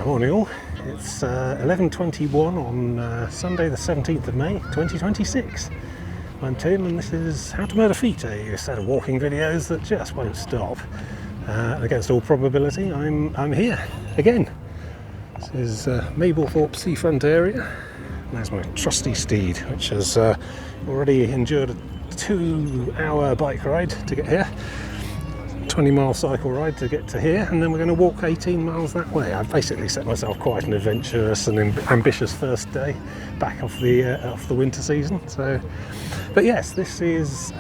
Morning all, it's 11:21 on Sunday the 17th of May 2026. I'm Tim and this is How to Murder Feet, a set of walking videos that just won't stop. Against all probability, I'm here again. This is Mablethorpe seafront area. And there's my trusty steed, which has already endured a 2-hour bike ride to get here. 20-mile cycle ride to get to here, and then we're going to walk 18 miles that way. I've basically set myself quite an adventurous and ambitious first day back off the winter season. So, but yes, this is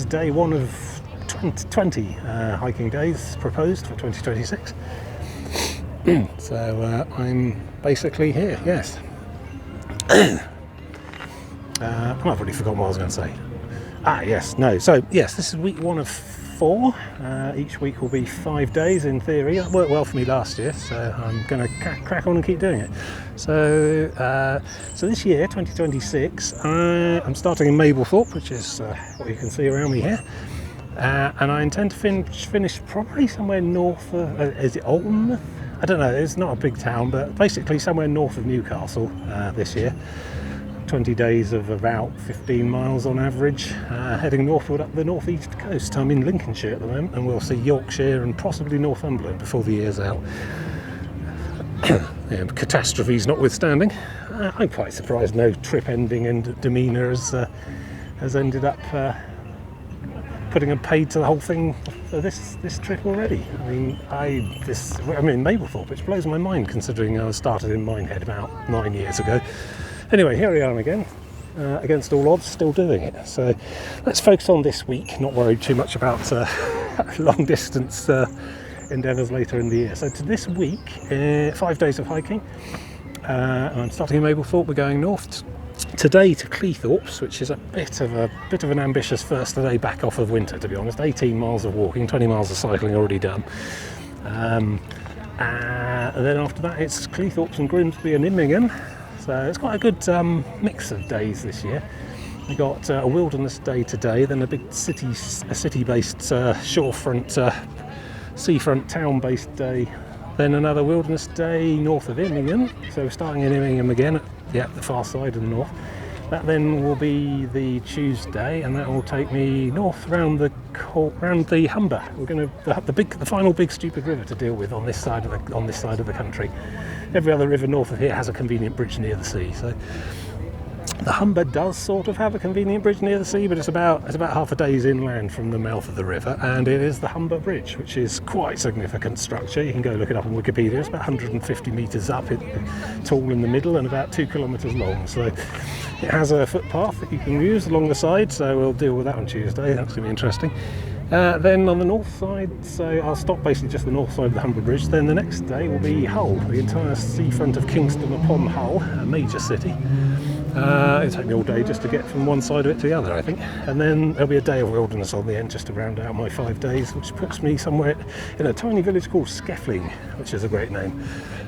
day one of 20 hiking days proposed for 2026. So I'm basically here. Yes. I've already forgotten what I was going to say. So yes, this is week one of 4. Each week will be 5 days in theory. That worked well for me last year, so I'm going to crack on and keep doing it. So this year, 2026, I'm starting in Mablethorpe, which is what you can see around me here. And I intend to finish probably somewhere north of, is it Alton? I don't know, it's not a big town, but basically somewhere north of Newcastle this year. 20 days of about 15 miles on average, heading northward up the northeast coast. I'm in Lincolnshire at the moment, and we'll see Yorkshire and possibly Northumberland before the year's out. Catastrophes notwithstanding, I'm quite surprised no trip ending and demeanour has ended up putting a paid to the whole thing for this trip already. I mean, I'm in Mablethorpe, which blows my mind considering I started in Minehead about 9 years ago. Anyway, here I am again, against all odds, still doing it. So let's focus on this week, not worry too much about long distance endeavours later in the year. So to this week, 5 days of hiking. I'm starting in Mablethorpe, we're going north today to Cleethorpes, which is a bit of an ambitious first day back off of winter, to be honest. 18 miles of walking, 20 miles of cycling already done. And then after that it's Cleethorpes and Grimsby and Immingham. So it's quite a good mix of days this year. We got a wilderness day today, then a big city-based shorefront, seafront town-based day, then another wilderness day north of Immingham. So we're starting in Immingham again, at the far side of the north. That then will be the Tuesday, and that will take me north round the Humber. We're going to the final big stupid river to deal with on this side of the country. Every other river north of here has a convenient bridge near the sea. So the Humber does sort of have a convenient bridge near the sea, but it's about half a day's inland from the mouth of the river, and it is the Humber Bridge, which is quite a significant structure. You can go look it up on Wikipedia. It's about 150 metres up, tall in the middle, and about 2 kilometres long. So it has a footpath that you can use along the side, so we'll deal with that on Tuesday. That's going to be interesting. Then on the north side, so I'll stop basically just the north side of the Humber Bridge. Then the next day will be Hull, the entire seafront of Kingston upon Hull, a major city. It'll take me all day just to get from one side of it to the other, I think. And then there'll be a day of wilderness on the end just to round out my 5 days, which puts me somewhere in a tiny village called Skeffling, which is a great name.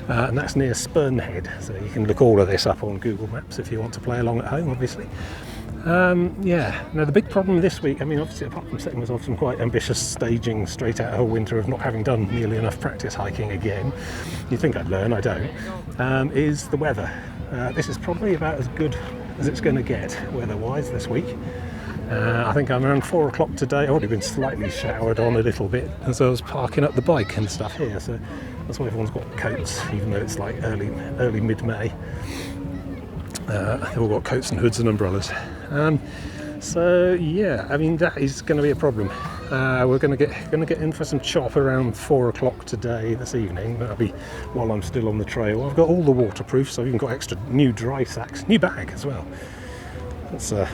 And that's near Spurnhead, so you can look all of this up on Google Maps if you want to play along at home, obviously. Now the big problem this week, I mean, obviously apart from setting myself some quite ambitious staging straight out of a winter of not having done nearly enough practice hiking again, you'd think I'd learn, I don't, is the weather. This is probably about as good as it's going to get weather-wise this week. I think I'm around 4 o'clock today. I've already been slightly showered on a little bit as I was parking up the bike and stuff here, so that's why everyone's got coats, even though it's like early mid-May. They've all got coats and hoods and umbrellas. So yeah, I mean that is going to be a problem. We're going to get in for some chop around 4 o'clock this evening. That'll be while I'm still on the trail. I've got all the waterproof, so I've even got extra new dry sacks, new bag as well. That's a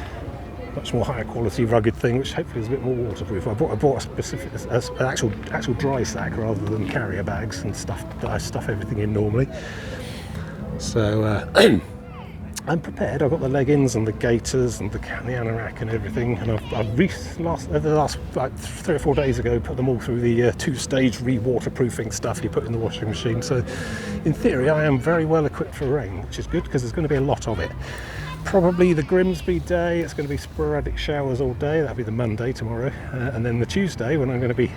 much more higher quality rugged thing, which hopefully is a bit more waterproof. I bought an actual dry sack rather than carrier bags and stuff that I stuff everything in normally. So. I'm prepared. I've got the leggings and the gaiters and the anorak and everything, and I've over the last like 3 or 4 days ago put them all through the 2-stage re-waterproofing stuff you put in the washing machine. So in theory I am very well equipped for rain, which is good because there's going to be a lot of it. Probably the Grimsby day, it's going to be sporadic showers all day. That'll be the Monday tomorrow, and then the Tuesday when I'm going to be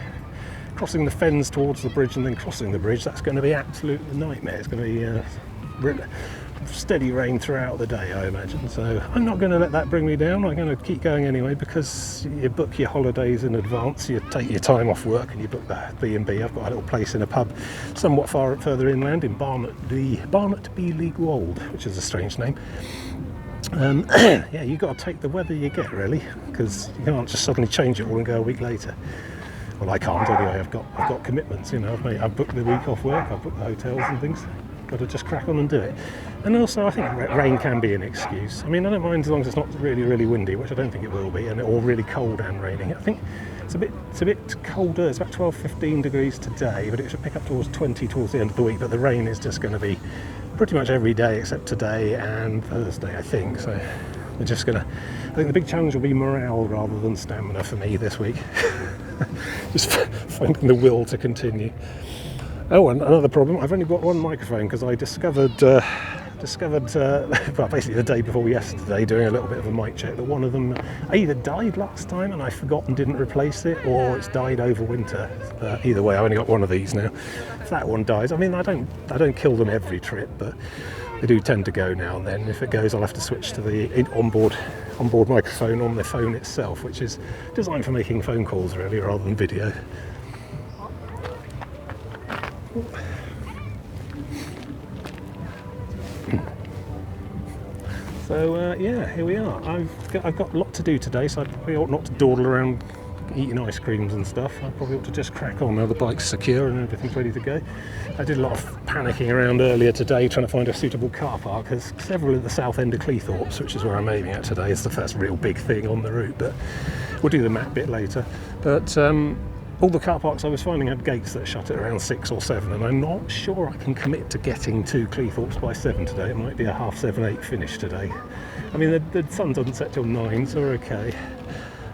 crossing the fens towards the bridge and then crossing the bridge, that's going to be absolute nightmare. It's going to be steady rain throughout the day, I imagine. So I'm not going to let that bring me down. I'm going to keep going anyway, because you book your holidays in advance, you take your time off work and you book the B&B. I've got a little place in a pub somewhat further inland in Barnet B League Wold, which is a strange name. Yeah, you've got to take the weather you get, really, because you can't just suddenly change it all and go a week later. Well, I can't anyway. I've got commitments, you know. I've booked the week off work. I've booked the hotels and things. Got to just crack on and do it. And also, I think rain can be an excuse. I mean, I don't mind as long as it's not really, really windy, which I don't think it will be, or really cold and raining. I think it's a bit colder. It's about 12-15 degrees today, but it should pick up towards 20 towards the end of the week. But the rain is just going to be pretty much every day except today and Thursday, I think. So we're just gonna. I think the big challenge will be morale rather than stamina for me this week. Just finding the will to continue. Oh, and another problem, I've only got one microphone because I discovered, well, basically the day before yesterday, doing a little bit of a mic check, that one of them either died last time and I forgot and didn't replace it, or it's died over winter. Either way, I've only got one of these now. If that one dies, I mean, I don't kill them every trip, but they do tend to go now and then. If it goes, I'll have to switch to the onboard microphone on the phone itself, which is designed for making phone calls really, rather than video. So yeah, here we are. I've got a lot to do today, so I probably ought not to dawdle around eating ice creams and stuff. I probably ought to just crack on now the bike's secure and everything's ready to go. I did a lot of panicking around earlier today trying to find a suitable car park. There's several at the south end of Cleethorpes, which is where I'm aiming at today. It's the first real big thing on the route, but we'll do the map bit later. But all the car parks I was finding had gates that shut at around 6 or 7, and I'm not sure I can commit to getting to Cleethorpes by 7 today. It might be a 7:30, 8 finish today. I mean, the sun doesn't set till 9, so we're okay.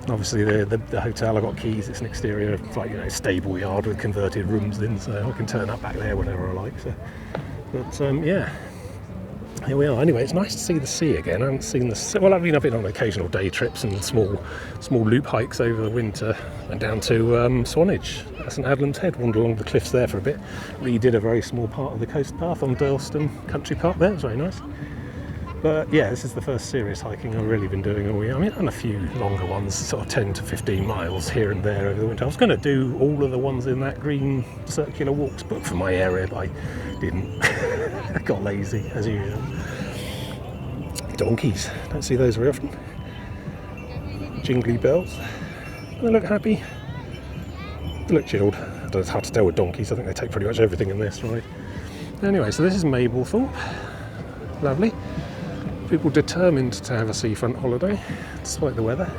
And obviously the hotel, I've got keys. It's an exterior, like, you know, stable yard with converted rooms in, so I can turn up back there whenever I like. So, but yeah. Here we are. Anyway, it's nice to see the sea again. I haven't seen the sea. Well, I've been on occasional day trips and small loop hikes over the winter. Went down to Swanage, St Adlam's Head, wandered along the cliffs there for a bit. Redid a very small part of the coast path on Durlston Country Park there. It was very nice. But yeah, this is the first serious hiking I've really been doing all year. I mean, I've done a few longer ones, sort of 10 to 15 miles here and there over the winter. I was going to do all of the ones in that green circular walks book for my area, but I didn't. I got lazy, as usual. Donkeys, don't see those very often. Jingly bells. They look happy. They look chilled. It's hard to tell with donkeys. I think they take pretty much everything in this ride. Anyway, so this is Mablethorpe. Lovely. People determined to have a seafront holiday, despite the weather.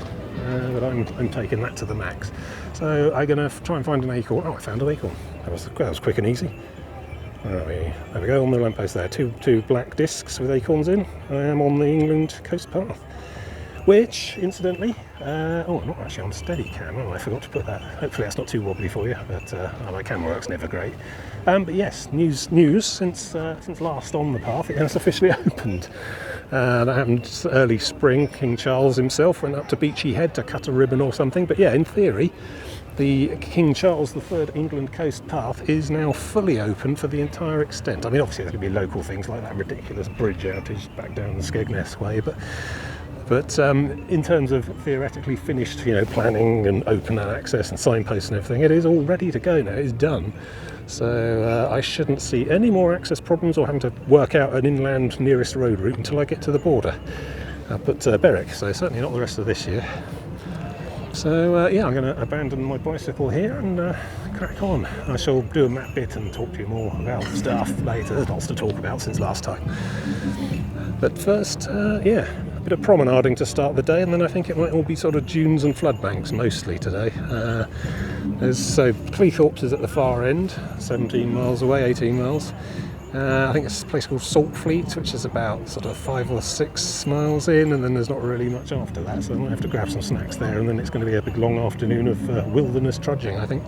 But I'm taking that to the max. So I'm going to try and find an acorn. Oh, I found an acorn. That was quick and easy. There we go, on the lamppost there. Two black discs with acorns in. I am on the England coast path. Which, incidentally, oh, I'm not actually on Steadicam. Oh, I forgot to put that. Hopefully that's not too wobbly for you, but my camera work's never great. But yes, news since last on the path, it has officially opened. That happened early spring. King Charles himself went up to Beachy Head to cut a ribbon or something. But yeah, in theory, the King Charles III England coast path is now fully open for the entire extent. I mean, obviously there's going to be local things like that ridiculous bridge outage back down the Skegness way, but in terms of theoretically finished, you know, planning and open access and signposts and everything, it is all ready to go now. It's done. So I shouldn't see any more access problems or having to work out an inland nearest road route until I get to the border up at Berwick. So certainly not the rest of this year. So yeah, I'm going to abandon my bicycle here and crack on. I shall do a map bit and talk to you more about stuff later. There's lots to talk about since last time. But first, yeah, a bit of promenading to start the day, and then I think it might all be sort of dunes and flood banks mostly today. So Cleethorpes is at the far end, 17 miles away, 18 miles. I think it's a place called Saltfleet, which is about sort of 5 or 6 miles in, and then there's not really much after that, so I might have to grab some snacks there, and then it's going to be a big long afternoon of wilderness trudging, I think.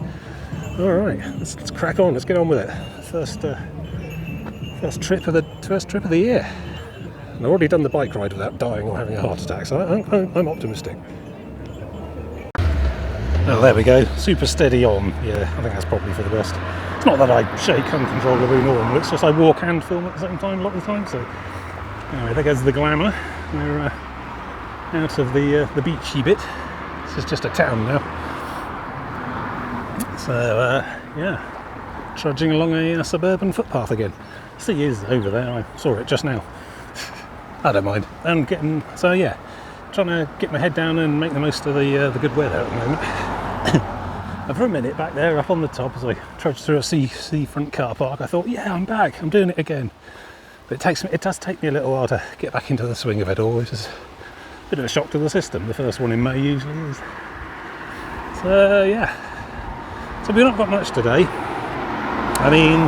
Alright, let's crack on, let's get on with it. First trip of the year. And I've already done the bike ride without dying or having a heart attack, so I'm optimistic. Oh, there we go. Super steady on. Yeah, I think that's probably for the best. It's not that I shake uncontrollably normal, it's just I walk and film at the same time a lot of the time. So anyway, there goes the glamour. We're out of the beachy bit. This is just a town now. So yeah, trudging along a suburban footpath again. Sea is over there. I saw it just now. I don't mind. And trying to get my head down and make the most of the good weather at the moment. And for a minute back there up on the top, as I trudged through a seafront car park, I thought, yeah, I'm back, I'm doing it again. But it does take me a little while to get back into the swing of it all, which is a bit of a shock to the system. The first one in May usually is. So yeah, so we've not got much today. I mean,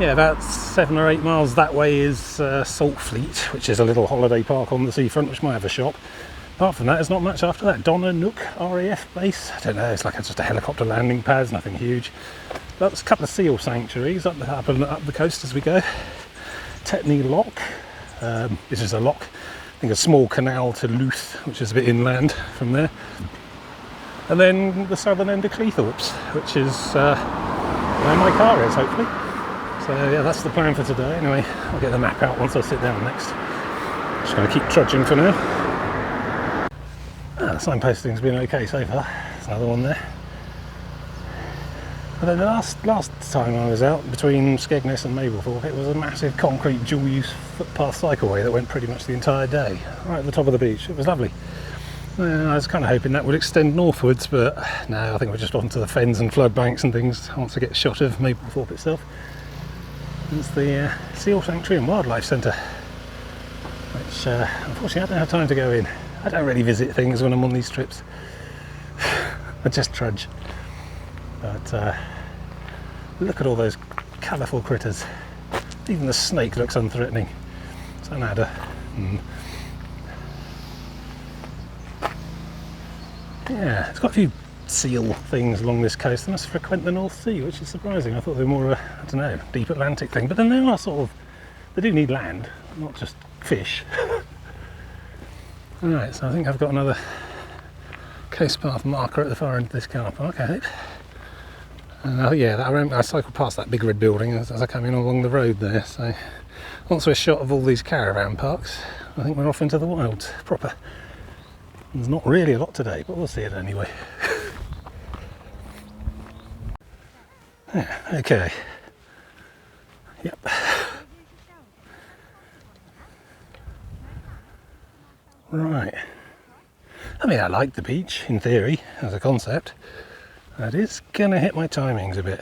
yeah, about 7 or 8 miles that way is Saltfleet, which is a little holiday park on the seafront, which might have a shop. Apart from that, there's not much after that. Donna Nook RAF base. I don't know, it's like just a helicopter landing pad, it's nothing huge. But there's a couple of seal sanctuaries up the coast as we go. Tetney Lock, which is a lock. I think a small canal to Louth, which is a bit inland from there. And then the southern end of Cleethorpes, which is where my car is, hopefully. So yeah, that's the plan for today. Anyway, I'll get the map out once I sit down next. Just going to keep trudging for now. The signposting's been okay so far. There's another one there. But then the last time I was out between Skegness and Mablethorpe, it was a massive concrete dual-use footpath cycleway that went pretty much the entire day, right at the top of the beach. It was lovely. I was kind of hoping that would extend northwards, but no, I think we're just onto the fens and flood banks and things once I get a shot of Mablethorpe itself. It's the Seal Sanctuary and Wildlife Centre, which unfortunately I don't have time to go in. I don't really visit things when I'm on these trips. I just trudge. But look at all those colourful critters. Even the snake looks unthreatening. It's an adder. Yeah, it's got a few seal things along this coast. They must frequent the North Sea, which is surprising. I thought they were more of a, I don't know, deep Atlantic thing. But then they are sort of, they do need land, not just fish. Alright, so I think I've got another coast path marker at the far end of this car park, I hope. Yeah, I cycled past that big red building as I came in along the road there, so once we're shot of all these caravan parks, I think we're off into the wilds proper. There's not really a lot today, but we'll see it anyway. Yeah, okay. Yep. Right. I mean, I like the beach, in theory, as a concept. That is going to hit my timings a bit.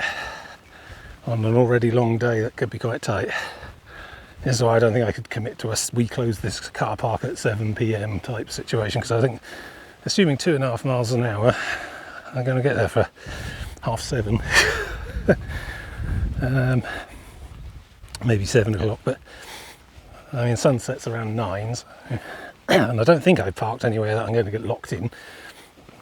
On an already long day, that could be quite tight. This is why I don't think I could commit to we close this car park at 7 PM type situation, because I think, assuming 2.5 miles an hour, I'm going to get there for 7:30. Maybe 7 o'clock, but I mean, sunset's around 9, so. And I don't think I've parked anywhere that I'm going to get locked in.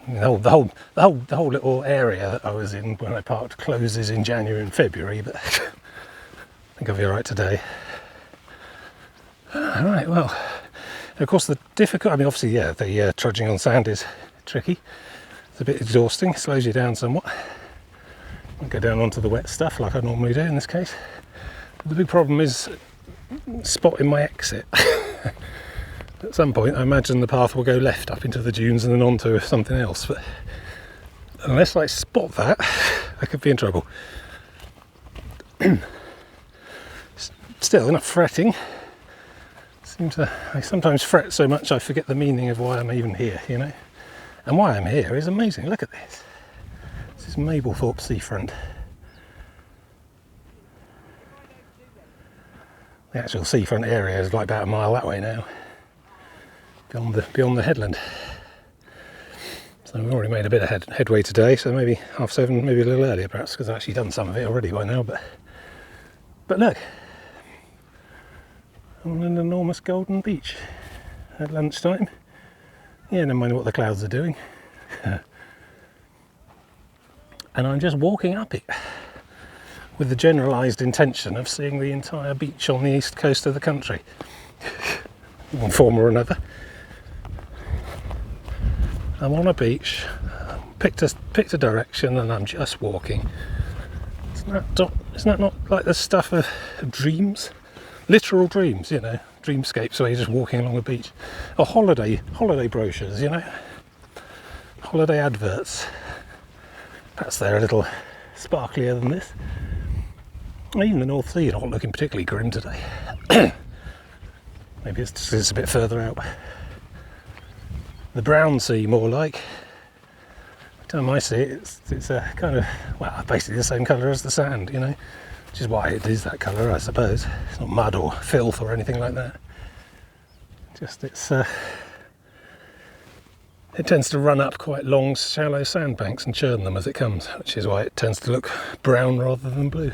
The whole little area that I was in when I parked closes in January and February, but I think I'll be alright today. Alright, well, of course the difficult, I mean obviously yeah, the trudging on sand is tricky. It's a bit exhausting, slows you down somewhat. I'll go down onto the wet stuff like I normally do in this case. But the big problem is spotting my exit. At some point I imagine the path will go left up into the dunes and then onto something else, but unless I spot that, I could be in trouble. Still, enough fretting. I sometimes fret so much I forget the meaning of why I'm even here, you know. And why I'm here is amazing. Look at this. This is Mablethorpe seafront. The actual seafront area is like about a mile that way now. Beyond the headland. So we've already made a bit of headway today, so maybe 7:30, maybe a little earlier perhaps, because I've actually done some of it already by now, but look, on an enormous golden beach at lunchtime. Yeah, never mind what the clouds are doing. And I'm just walking up it with the generalised intention of seeing the entire beach on the east coast of the country, in one form or another. I'm on a beach, picked a direction and I'm just walking. Isn't that not like the stuff of dreams? Literal dreams, you know, dreamscapes where you're just walking along the beach. Or holiday brochures, you know, holiday adverts. Perhaps they're a little sparklier than this. Even the North Sea not looking particularly grim today. Maybe it's just it's a bit further out. The brown sea, more like. Every time I see it, it's a kind of, well, basically the same colour as the sand, you know, which is why it is that colour, I suppose. It's not mud or filth or anything like that. Just it tends to run up quite long, shallow sandbanks and churn them as it comes, which is why it tends to look brown rather than blue.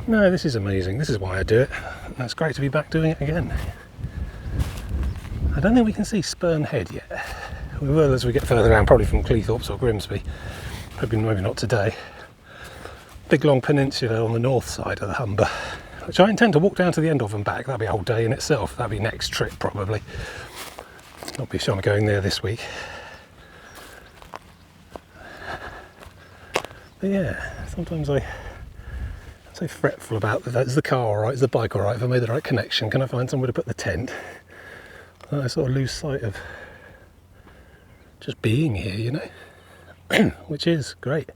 No, this is amazing. This is why I do it. And it's great to be back doing it again. I don't think we can see Spurn Head yet. We will as we get further down, probably from Cleethorpes or Grimsby. Maybe not today. Big long peninsula on the north side of the Humber, which I intend to walk down to the end of and back. That'll be a whole day in itself. That'll be next trip probably. Not be sure I'm going there this week. But yeah, sometimes I'm so fretful about that. Is the car alright? Is the bike alright? Have I made the right connection? Can I find somewhere to put the tent? I sort of lose sight of just being here, you know, which is great.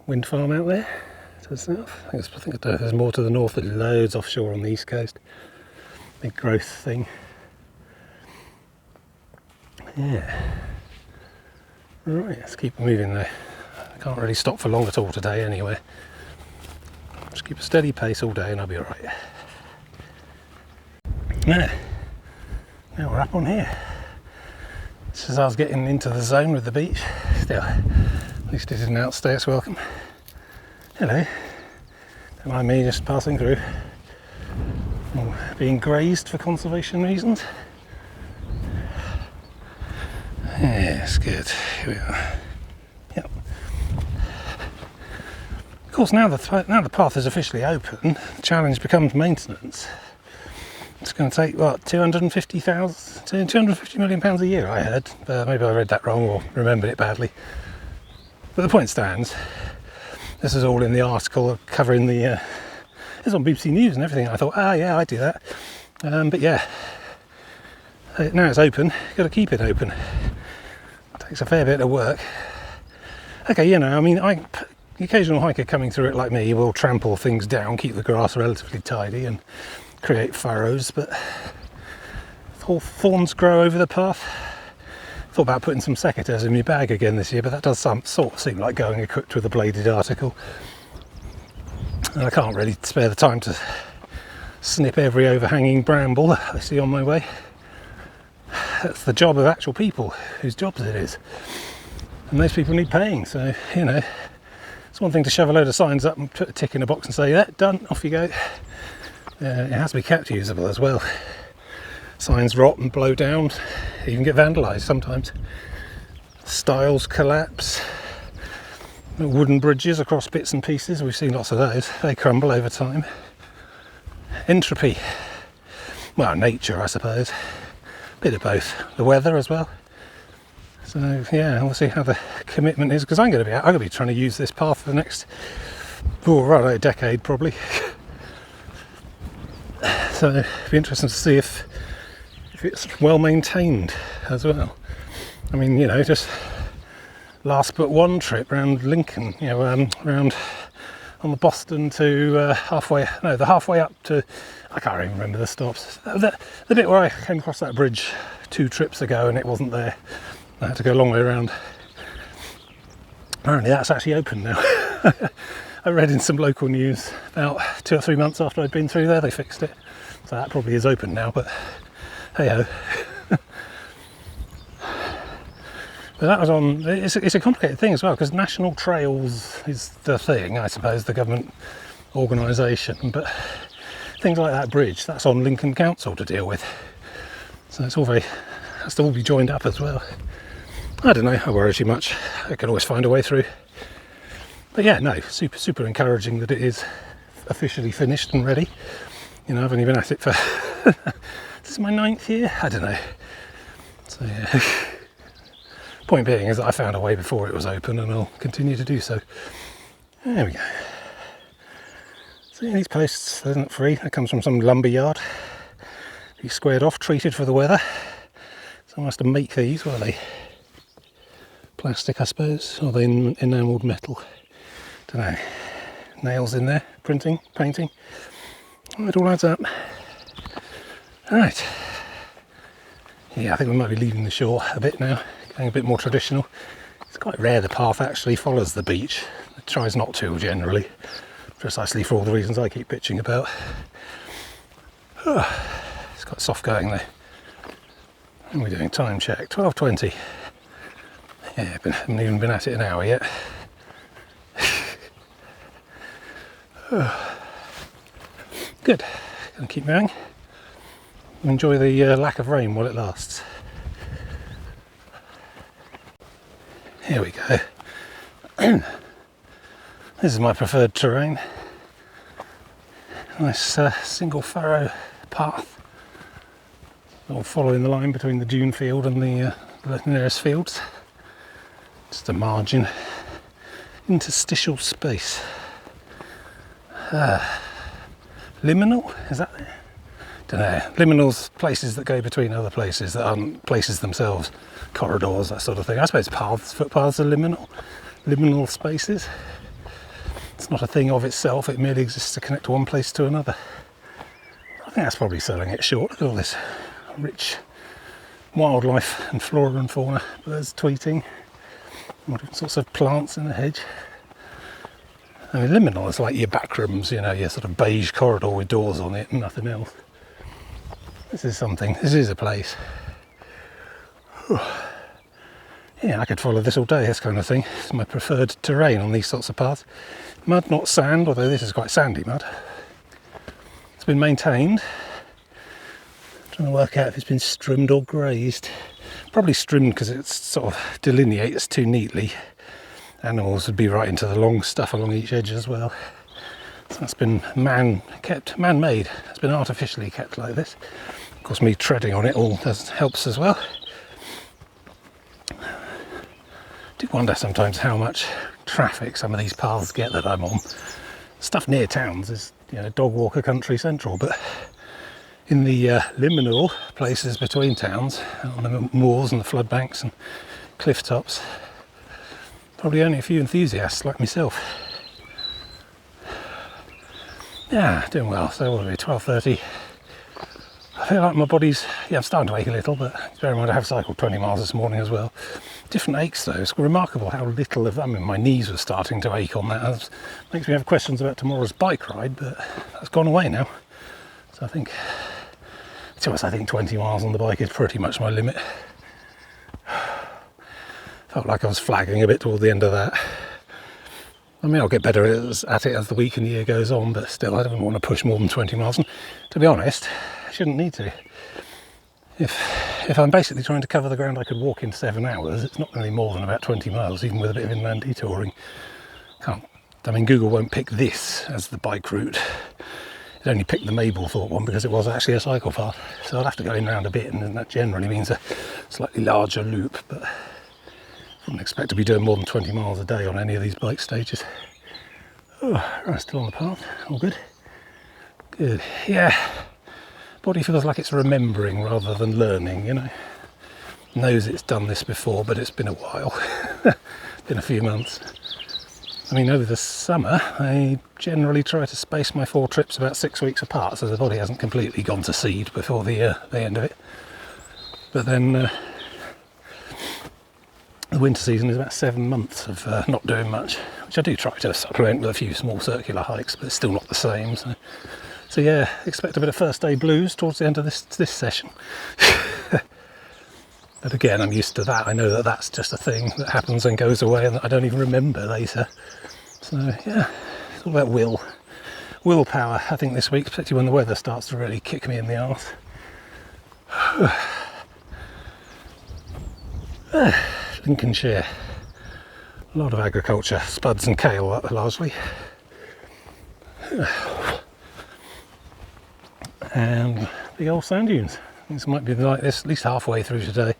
Wind farm out there to the south. I think there's more to the north. There's loads offshore on the east coast. Big growth thing. Yeah. Right, let's keep moving though. I can't really stop for long at all today anyway. Just keep a steady pace all day and I'll be alright. Yeah. Now we're up on here. Just as I was getting into the zone with the beach, still, at least it didn't outstay its welcome. Hello, don't mind me just passing through. Being grazed for conservation reasons. Yes, good. Here we are. Yep. Of course, now the path is officially open, the challenge becomes maintenance. It's going to take, what, 250 million pounds a year, I heard. Maybe I read that wrong or remembered it badly. But the point stands. This is all in the article covering the... it's on BBC News and everything. I thought, yeah, I do that. But yeah, now it's open. You've got to keep it open. It takes a fair bit of work. Okay, you know, I mean, the occasional hiker coming through it like me will trample things down, keep the grass relatively tidy and create furrows, but thorns grow over the path. Thought about putting some secateurs in my bag again this year, but that does sort of seem like going equipped with a bladed article. And I can't really spare the time to snip every overhanging bramble I see on my way. That's the job of actual people whose jobs it is. And those people need paying, so, you know, it's one thing to shove a load of signs up and put a tick in a box and say, yeah, done, off you go. It has to be kept usable as well. Signs rot and blow down, even get vandalised sometimes. Stiles collapse. Wooden bridges across bits and pieces, we've seen lots of those. They crumble over time. Entropy. Well, nature, I suppose. Bit of both. The weather as well. So yeah, we'll see how the commitment is, because I'm going to be trying to use this path for the next, a decade probably. So it'd be interesting to see if it's well maintained as well. I mean, you know, just last but one trip round Lincoln, you know, round on the Boston to the halfway up to, I can't even remember the stops. The bit where I came across that bridge 2 trips ago and it wasn't there. I had to go a long way around. Apparently that's actually open now. I read in some local news about 2 or 3 months after I'd been through there, they fixed it. So that probably is open now, but hey ho. But that was on, it's a complicated thing as well, because National Trails is the thing, I suppose, the government organisation, but things like that bridge, that's on Lincoln Council to deal with. So it's all has to all be joined up as well. I don't know, I worry too much. I can always find a way through. But yeah, no, super encouraging that it is officially finished and ready. You know, I've only been at it for, this is my 9th year? I don't know. So yeah, point being is that I found a way before it was open, and I'll continue to do so. There we go. See these posts, they're not free. That comes from some lumber yard. These squared off, treated for the weather. Someone has to make these, were they? Plastic, I suppose, or they enamelled metal. Don't know. Nails in there, printing, painting. It all adds up. Alright. Yeah, I think we might be leaving the shore a bit now, going a bit more traditional. It's quite rare the path actually follows the beach. It tries not to generally, precisely for all the reasons I keep bitching about. It's quite soft going there. And we're doing time check, 12:20. Yeah, haven't even been at it an hour yet. Good, gonna keep moving. Enjoy the lack of rain while it lasts. Here we go. This is my preferred terrain. Nice single furrow path. All following the line between the dune field and the nearest fields. Just a margin, interstitial space. Liminal, is that it? Don't know. Liminals, places that go between other places that aren't places themselves. Corridors, that sort of thing. I suppose paths, footpaths are liminal spaces. It's not a thing of itself, it merely exists to connect one place to another. I think that's probably selling it short. Look at all this rich wildlife and flora and fauna. Birds tweeting, all different sorts of plants in the hedge. I mean, liminal is like your back rooms, you know, your sort of beige corridor with doors on it and nothing else. This is something, this is a place. Yeah, I could follow this all day, this kind of thing. It's my preferred terrain on these sorts of paths. Mud, not sand, although this is quite sandy mud. It's been maintained. I'm trying to work out if it's been strimmed or grazed. Probably strimmed because it sort of delineates too neatly. Animals would be right into the long stuff along each edge as well. So that's been man-made. It's been artificially kept like this. Of course, me treading on it all helps as well. I do wonder sometimes how much traffic some of these paths get that I'm on. Stuff near towns is, you know, dog walker country central, but in the liminal places between towns, on the moors and the flood banks and cliff tops, probably only a few enthusiasts like myself. Yeah, doing well. So what are we, 12:30? I feel like my body's, I'm starting to ache a little, but bear in mind I have cycled 20 miles this morning as well. Different aches though. It's remarkable how little of, my knees were starting to ache on that. That makes me have questions about tomorrow's bike ride, but that's gone away now. So I think 20 miles on the bike is pretty much my limit. Felt like I was flagging a bit toward the end of that. I mean, I'll get better at it as the week and year goes on, but still, I don't want to push more than 20 miles. And to be honest, I shouldn't need to. If I'm basically trying to cover the ground I could walk in 7 hours, it's not going to be more than about 20 miles, even with a bit of inland detouring. Google won't pick this as the bike route. It only picked the Mablethorpe one because it was actually a cycle path. So I'll have to go in round a bit, and that generally means a slightly larger loop, but I wouldn't expect to be doing more than 20 miles a day on any of these bike stages. Oh, right, still on the path, all good. Good, yeah. Body feels like it's remembering rather than learning, you know. Knows it's done this before, but it's been a while. Been a few months. I mean, over the summer, I generally try to space my 4 trips about 6 weeks apart, so the body hasn't completely gone to seed before the end of it. But then the winter season is about 7 months of not doing much, which I do try to supplement with a few small circular hikes, but it's still not the same. So yeah, expect a bit of first day blues towards the end of this session. But again, I'm used to that. I know that that's just a thing that happens and goes away and that I don't even remember later. So yeah, it's all about willpower, I think, this week, particularly when the weather starts to really kick me in the arse. Lincolnshire, a lot of agriculture, spuds and kale largely. And the old sand dunes. This might be like this at least halfway through today.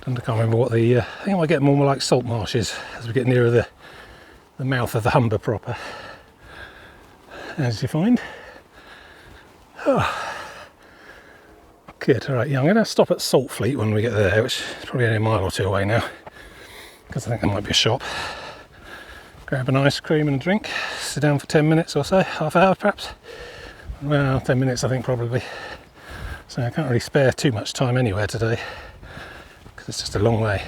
And I can't remember what the... I think I might get more like salt marshes as we get nearer the mouth of the Humber proper. As you find. Oh. Good, alright, yeah, I'm going to stop at Saltfleet when we get there, which is probably only a mile or two away now, because I think there might be a shop. Grab an ice cream and a drink, sit down for 10 minutes or so, half hour perhaps. Well, 10 minutes I think probably. So I can't really spare too much time anywhere today, because it's just a long way.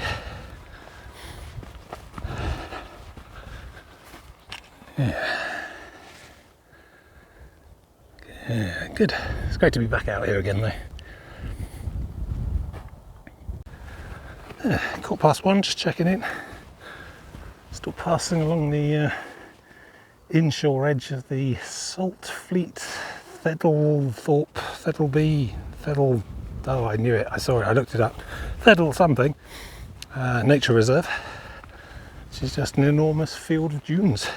Yeah, good. It's great to be back out here again though. 1:15, just checking in. Still passing along the inshore edge of the Saltfleet, oh I knew it, I saw it, I looked it up. Theddle something, nature reserve, which is just an enormous field of dunes.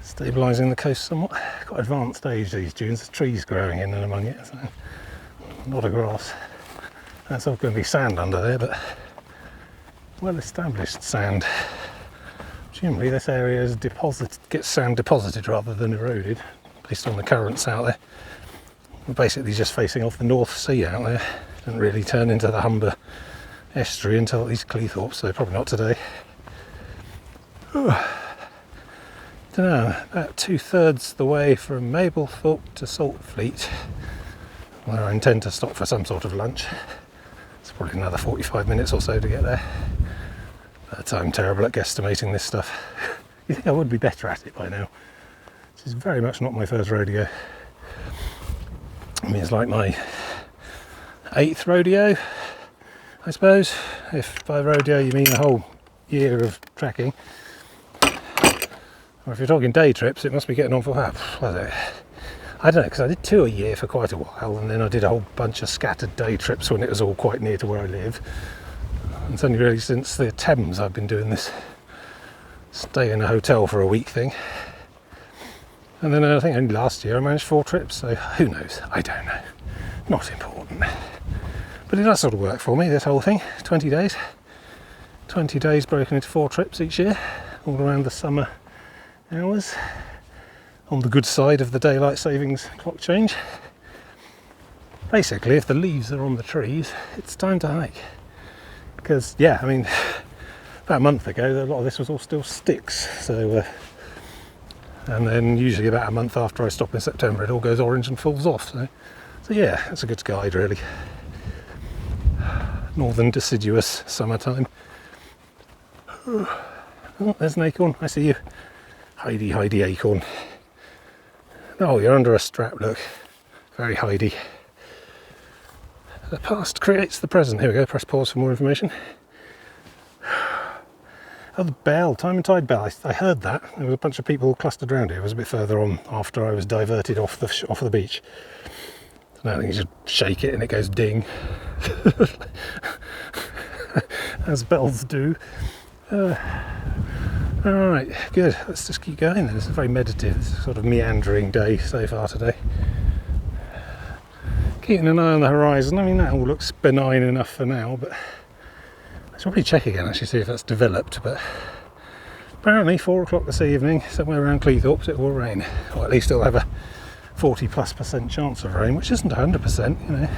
Stabilising the coast somewhat. Quite advanced age these dunes, there's trees growing in and among it, so not a grass. That's all going to be sand under there, but well established sand. Presumably this area is gets sand deposited rather than eroded, based on the currents out there. We're basically just facing off the North Sea out there. Doesn't really turn into the Humber estuary until at least Cleethorpes, so probably not today. Don't know, about 2/3 the way from Mablethorpe to Saltfleet, where I intend to stop for some sort of lunch. It's probably another 45 minutes or so to get there. But I'm terrible at guesstimating this stuff. You'd think I would be better at it by now. This is very much not my first rodeo. I mean, it's like my 8th rodeo, I suppose. If by rodeo you mean a whole year of tracking. Or if you're talking day trips, it must be getting on for that. I don't know, because I did 2 a year for quite a while, and then I did a whole bunch of scattered day trips when it was all quite near to where I live. And it's only really since the Thames I've been doing this stay in a hotel for a week thing. And then I think only last year I managed 4 trips, so who knows? I don't know. Not important. But it does sort of work for me, this whole thing. 20 days. 20 days broken into 4 trips each year, all around the summer hours. On the good side of the daylight savings clock change. Basically, if the leaves are on the trees, it's time to hike. Because, yeah, I mean, about a month ago, a lot of this was all still sticks. So, and then usually about a month after I stop in September, it all goes orange and falls off. So yeah, that's a good guide, really. Northern deciduous summertime. Oh, there's an acorn. I see you. Heidi acorn. Oh, you're under a strap, look. Very Heidi. The past creates the present. Here we go, press pause for more information. Oh, the bell, time and tide bell. I heard that. There was a bunch of people clustered around here. It was a bit further on after I was diverted off the beach. So now I think you just shake it and it goes ding. As bells do. Alright, good. Let's just keep going then. It's a very meditative, sort of meandering day so far today. Keeping an eye on the horizon. I mean, that all looks benign enough for now, but I should probably check again, actually, see if that's developed. But apparently 4 o'clock this evening, somewhere around Cleethorpes, it will rain. Or at least it'll have a 40+% chance of rain, which isn't 100%, you know.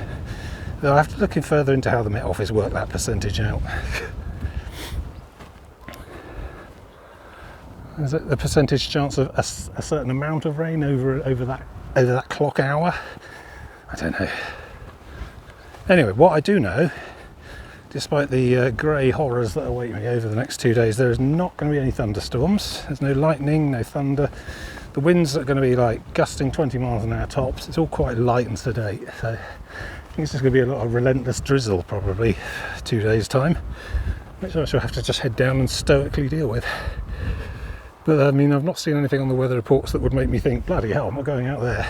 Though I have to look in further into how the Met Office work that percentage out. Is it the percentage chance of a certain amount of rain over that clock hour? I don't know. Anyway, what I do know, despite the grey horrors that await me over the next 2 days, there is not going to be any thunderstorms. There's no lightning, no thunder. The winds are going to be like gusting 20 miles an hour tops. It's all quite light and sedate. So I think it's just going to be a lot of relentless drizzle probably 2 days' time, which I shall have to just head down and stoically deal with. But I mean, I've not seen anything on the weather reports that would make me think, bloody hell, I'm not going out there.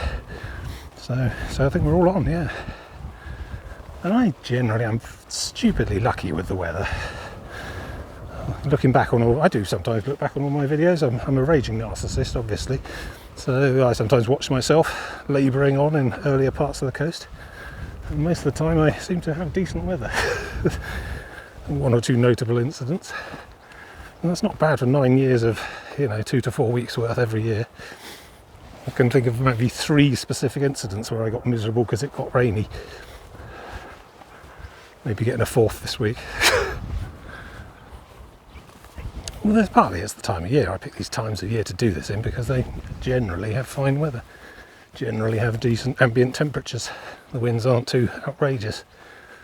So I think we're all on, yeah. And I generally am stupidly lucky with the weather. Looking back on all, I do sometimes look back on all my videos. I'm a raging narcissist, obviously. So I sometimes watch myself labouring on in earlier parts of the coast. And most of the time I seem to have decent weather. 1 or 2 notable incidents. And that's not bad for 9 years of, 2 to 4 weeks worth every year. I can think of maybe 3 specific incidents where I got miserable because it got rainy. Maybe getting a 4th this week. Well, there's partly it's the time of year. I pick these times of year to do this in because they generally have fine weather. Generally have decent ambient temperatures. The winds aren't too outrageous.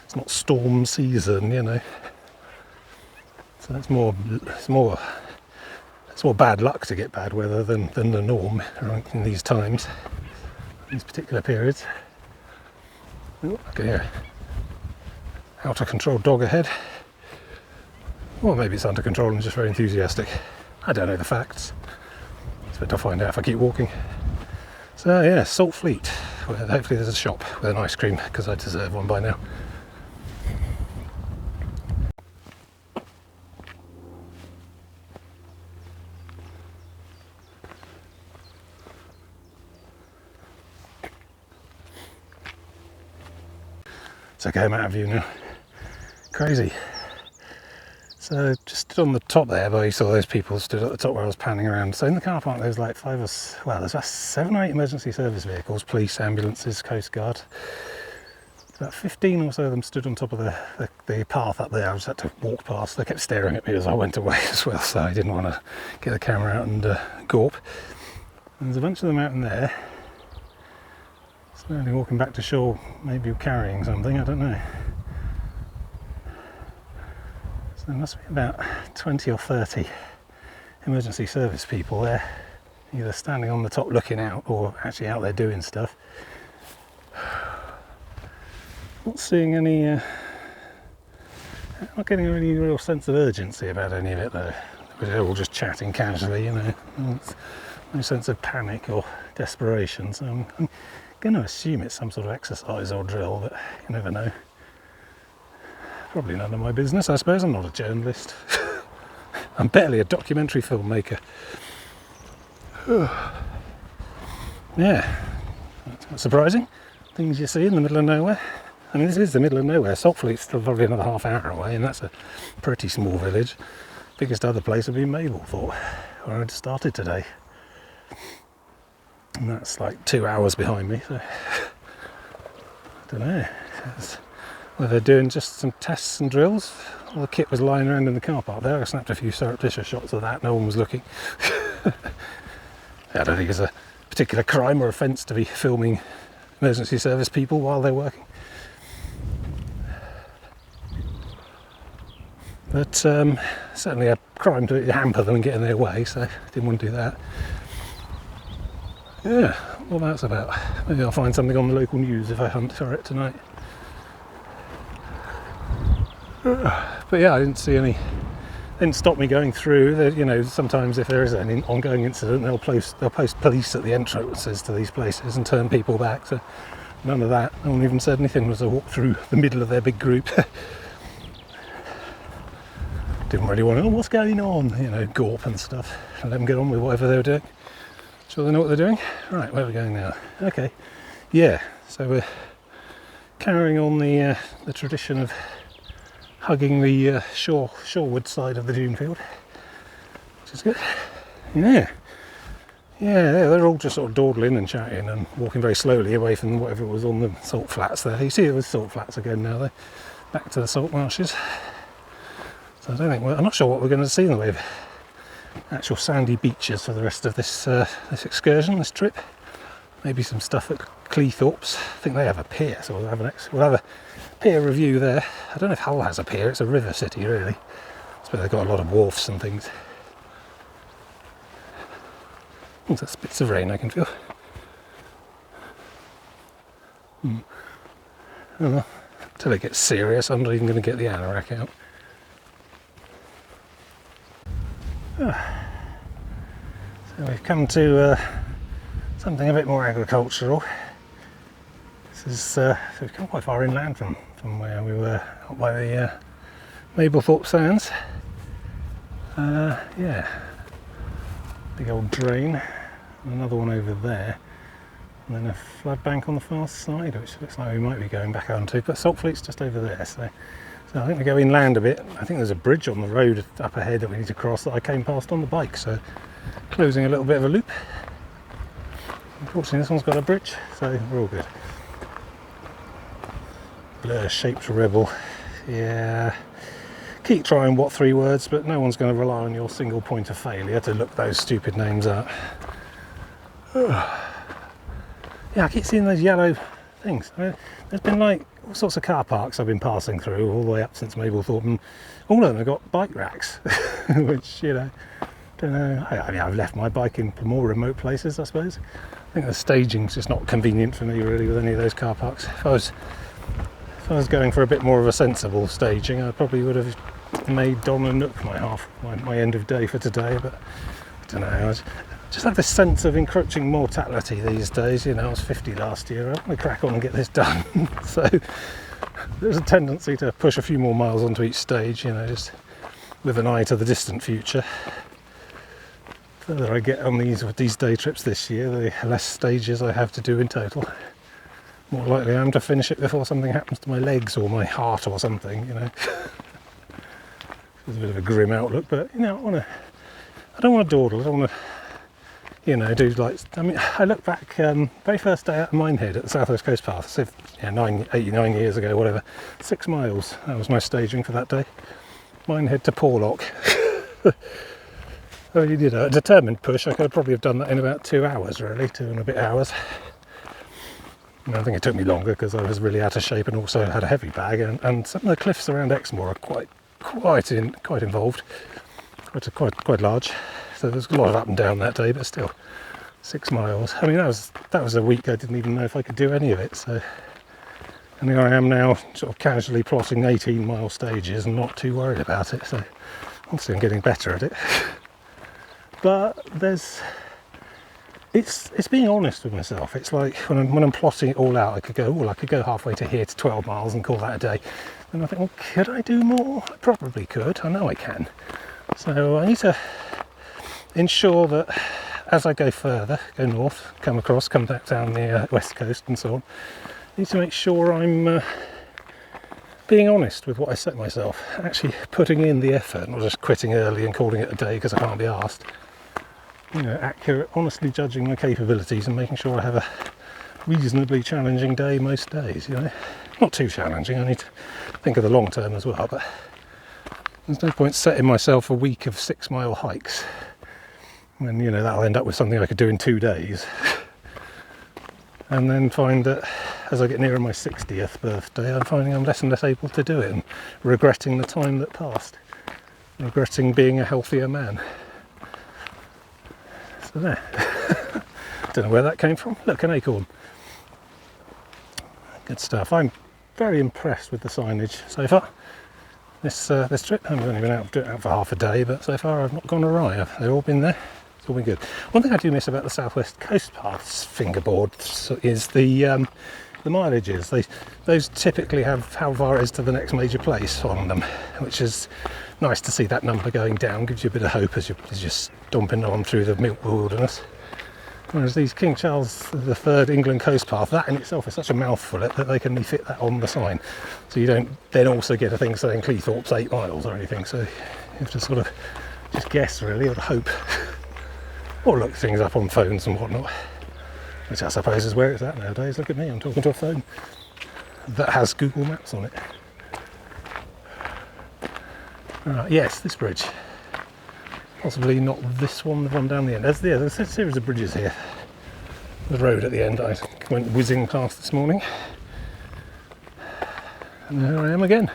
It's not storm season, So it's more bad luck to get bad weather than the norm in these times, these particular periods. Ooh, I can hear out of control dog ahead. Or maybe it's under control and just very enthusiastic. I don't know the facts. Expect I'll find out if I keep walking. So yeah, Saltfleet. Well, hopefully there's a shop with an ice cream because I deserve one by now. It's okay, I'm out of view now. Crazy. So just stood on the top there, but you saw those people stood at the top where I was panning around. So in the car park there's like there's about 7 or 8 emergency service vehicles, police, ambulances, Coast Guard. About 15 or so of them stood on top of the path up there. I just had to walk past. They kept staring at me as I went away as well, so I didn't want to get the camera out and gawp. And there's a bunch of them out in there. Slowly walking back to shore, maybe carrying something, I don't know. So there must be about 20 or 30 emergency service people there, either standing on the top looking out or actually out there doing stuff. Not seeing any, not getting any real sense of urgency about any of it though. They're all just chatting casually, no sense of panic or desperation, so I'm going to assume it's some sort of exercise or drill, but you never know. Probably none of my business, I suppose. I'm not a journalist. I'm barely a documentary filmmaker. Yeah, that's surprising. Things you see in the middle of nowhere. I mean, this is the middle of nowhere. Saltfleet's still probably another half hour away, and that's a pretty small village. Biggest other place would be Mablethorpe, where I'd started today. And that's like 2 hours behind me, so I don't know whether they're doing just some tests and drills. All the kit was lying around in the car park there. I snapped a few surreptitious shots of that, no one was looking. I don't think it's a particular crime or offence to be filming emergency service people while they're working. But certainly a crime to hamper them and get in their way, so I didn't want to do that. Yeah, well that's about. Maybe I'll find something on the local news if I hunt for it tonight. But yeah, I didn't see any. Didn't stop me going through. Sometimes if there is an ongoing incident, they'll post police at the entrances to these places and turn people back. So none of that. No one even said anything as I walked through the middle of their big group. Didn't really want to. Oh, what's going on? Gawp and stuff. And let them get on with whatever they were doing. Sure they know what they're doing? Right, where are we going now? Okay, yeah, so we're carrying on the tradition of hugging the shoreward side of the dune field, which is good. Yeah, they're all just sort of dawdling and chatting and walking very slowly away from whatever was on the salt flats there. You see it was salt flats again now, they're back to the salt marshes. So I'm not sure what we're going to see in the way of actual sandy beaches for the rest of this excursion, this trip. Maybe some stuff at Cleethorpes. I think they have a pier, so we'll have a pier review there. I don't know if Hull has a pier. It's a river city, really. I suppose they've got a lot of wharfs and things. Oh, there's bits of rain I can feel. Oh, until it gets serious, I'm not even going to get the anorak out. So we've come to something a bit more agricultural. So we've come quite far inland from where we were up by the Mablethorpe Sands. Yeah, big old drain, another one over there, and then a flood bank on the far side, which looks like we might be going back onto. But Saltfleet's just over there, so So I'm going to go inland a bit. I think there's a bridge on the road up ahead that we need to cross that I came past on the bike, so closing a little bit of a loop. Unfortunately this one's got a bridge, so we're all good. Blur-shaped rebel. Yeah. Keep trying what 3 words, but no one's going to rely on your single point of failure to look those stupid names up. Yeah, I keep seeing those yellow things. I mean, there's been like all sorts of car parks I've been passing through all the way up since Mablethorpe, and all of them have got bike racks, which, you know, don't know. I mean, I've left my bike in more remote places, I suppose. I think the staging's just not convenient for me really with any of those car parks. If I was going for a bit more of a sensible staging, I probably would have made Don and Nook my end of day for today, but I don't know. I just have this sense of encroaching mortality these days. You know, I was 50 last year. I'm going to crack on and get this done. So there's a tendency to push a few more miles onto each stage, you know, just with an eye to the distant future. The further I get on these day trips this year, the less stages I have to do in total. More likely I am to finish it before something happens to my legs or my heart or something, you know. It's a bit of a grim outlook, but, you know, I don't want to dawdle. I don't want to, you know, do like, I mean, I look back, very first day out of Minehead at the South West Coast Path, so 89 years ago, whatever, 6 miles, that was my staging for that day. Minehead to Porlock. Oh, you did a determined push. I could probably have done that in about 2 hours, really, 2 and a bit hours. And I think it took me longer because I was really out of shape and also had a heavy bag, and some of the cliffs around Exmoor are quite involved, quite large. So there's a lot of up and down that day, but still 6 miles. I mean, that was a week I didn't even know if I could do any of it. So, and here I am now, sort of casually plotting 18-mile stages and not too worried about it. So obviously I'm getting better at it. But it's being honest with myself. It's like when I'm plotting it all out, I could go halfway to here to 12 miles and call that a day. And I think, well, could I do more? I probably could. I know I can. So I need to ensure that as I go further, go north, come back down the west coast and so on, I need to make sure I'm being honest with what I set myself, actually putting in the effort, not just quitting early and calling it a day because I can't be asked. You know, accurate, honestly judging my capabilities and making sure I have a reasonably challenging day most days, you know. Not too challenging, I need to think of the long term as well, but there's no point setting myself a week of 6-mile hikes when, you know, that'll end up with something I could do in 2 days. And then find that as I get nearer my 60th birthday, I'm finding I'm less and less able to do it and regretting the time that passed, regretting being a healthier man. So there. Don't know where that came from. Look, an acorn. Good stuff. I'm very impressed with the signage so far. This trip, I've only been out for half a day, but so far I've not gone awry. They've all been there. It's all been good. One thing I do miss about the South West Coast Paths fingerboards is the mileages. Those typically have how far it is to the next major place on them, which is nice to see that number going down. Gives you a bit of hope as you're stomping on through the milk wilderness. Whereas these King Charles III England Coast Path, that in itself is such a mouthful that they can only fit that on the sign. So you don't then also get a thing saying Cleethorpes 8 miles or anything. So you have to sort of just guess really, or hope. Or look things up on phones and whatnot. Which I suppose is where it's at nowadays. Look at me, I'm talking to a phone that has Google Maps on it. Right, yes, this bridge. Possibly not this one, the one down the end. There's a series of bridges here. The road at the end I went whizzing past this morning. And there I am again.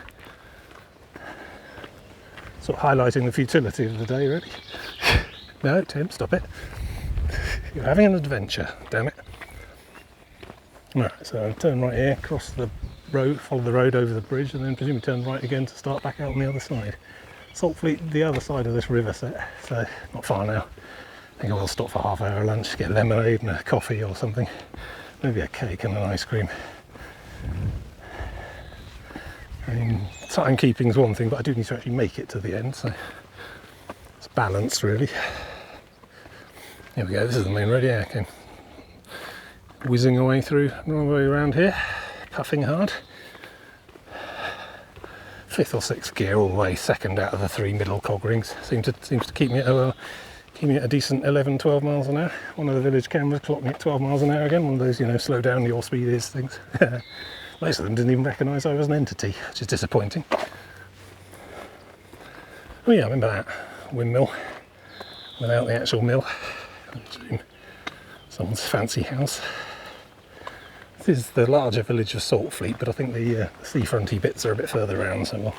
Sort of highlighting the futility of the day, really. No, Tim, stop it. You're having an adventure, damn it. Right, so I'll turn right here, cross the road, follow the road over the bridge, and then presumably turn right again to start back out on the other side. Saltfleet, the other side of this river set, so not far now. I think I will stop for half-hour lunch, get lemonade and a coffee or something. Maybe a cake and an ice cream. I mean, timekeeping is one thing, but I do need to actually make it to the end, so it's balanced really. Here we go, this is the main road, yeah, okay. Whizzing away through, all the way around here, puffing hard. fifth or sixth gear all the way, second out of the 3 middle cog rings. Seems to keep me at a decent 11-12 miles an hour. One of the village cameras clocked me at 12 miles an hour again, one of those, you know, slow down, your speed is things. Most of them didn't even recognise I was an entity, which is disappointing. Oh yeah, I remember that windmill without the actual mill. Someone's fancy house. This is the larger village of Saltfleet, but I think the seafronty bits are a bit further around, so we'll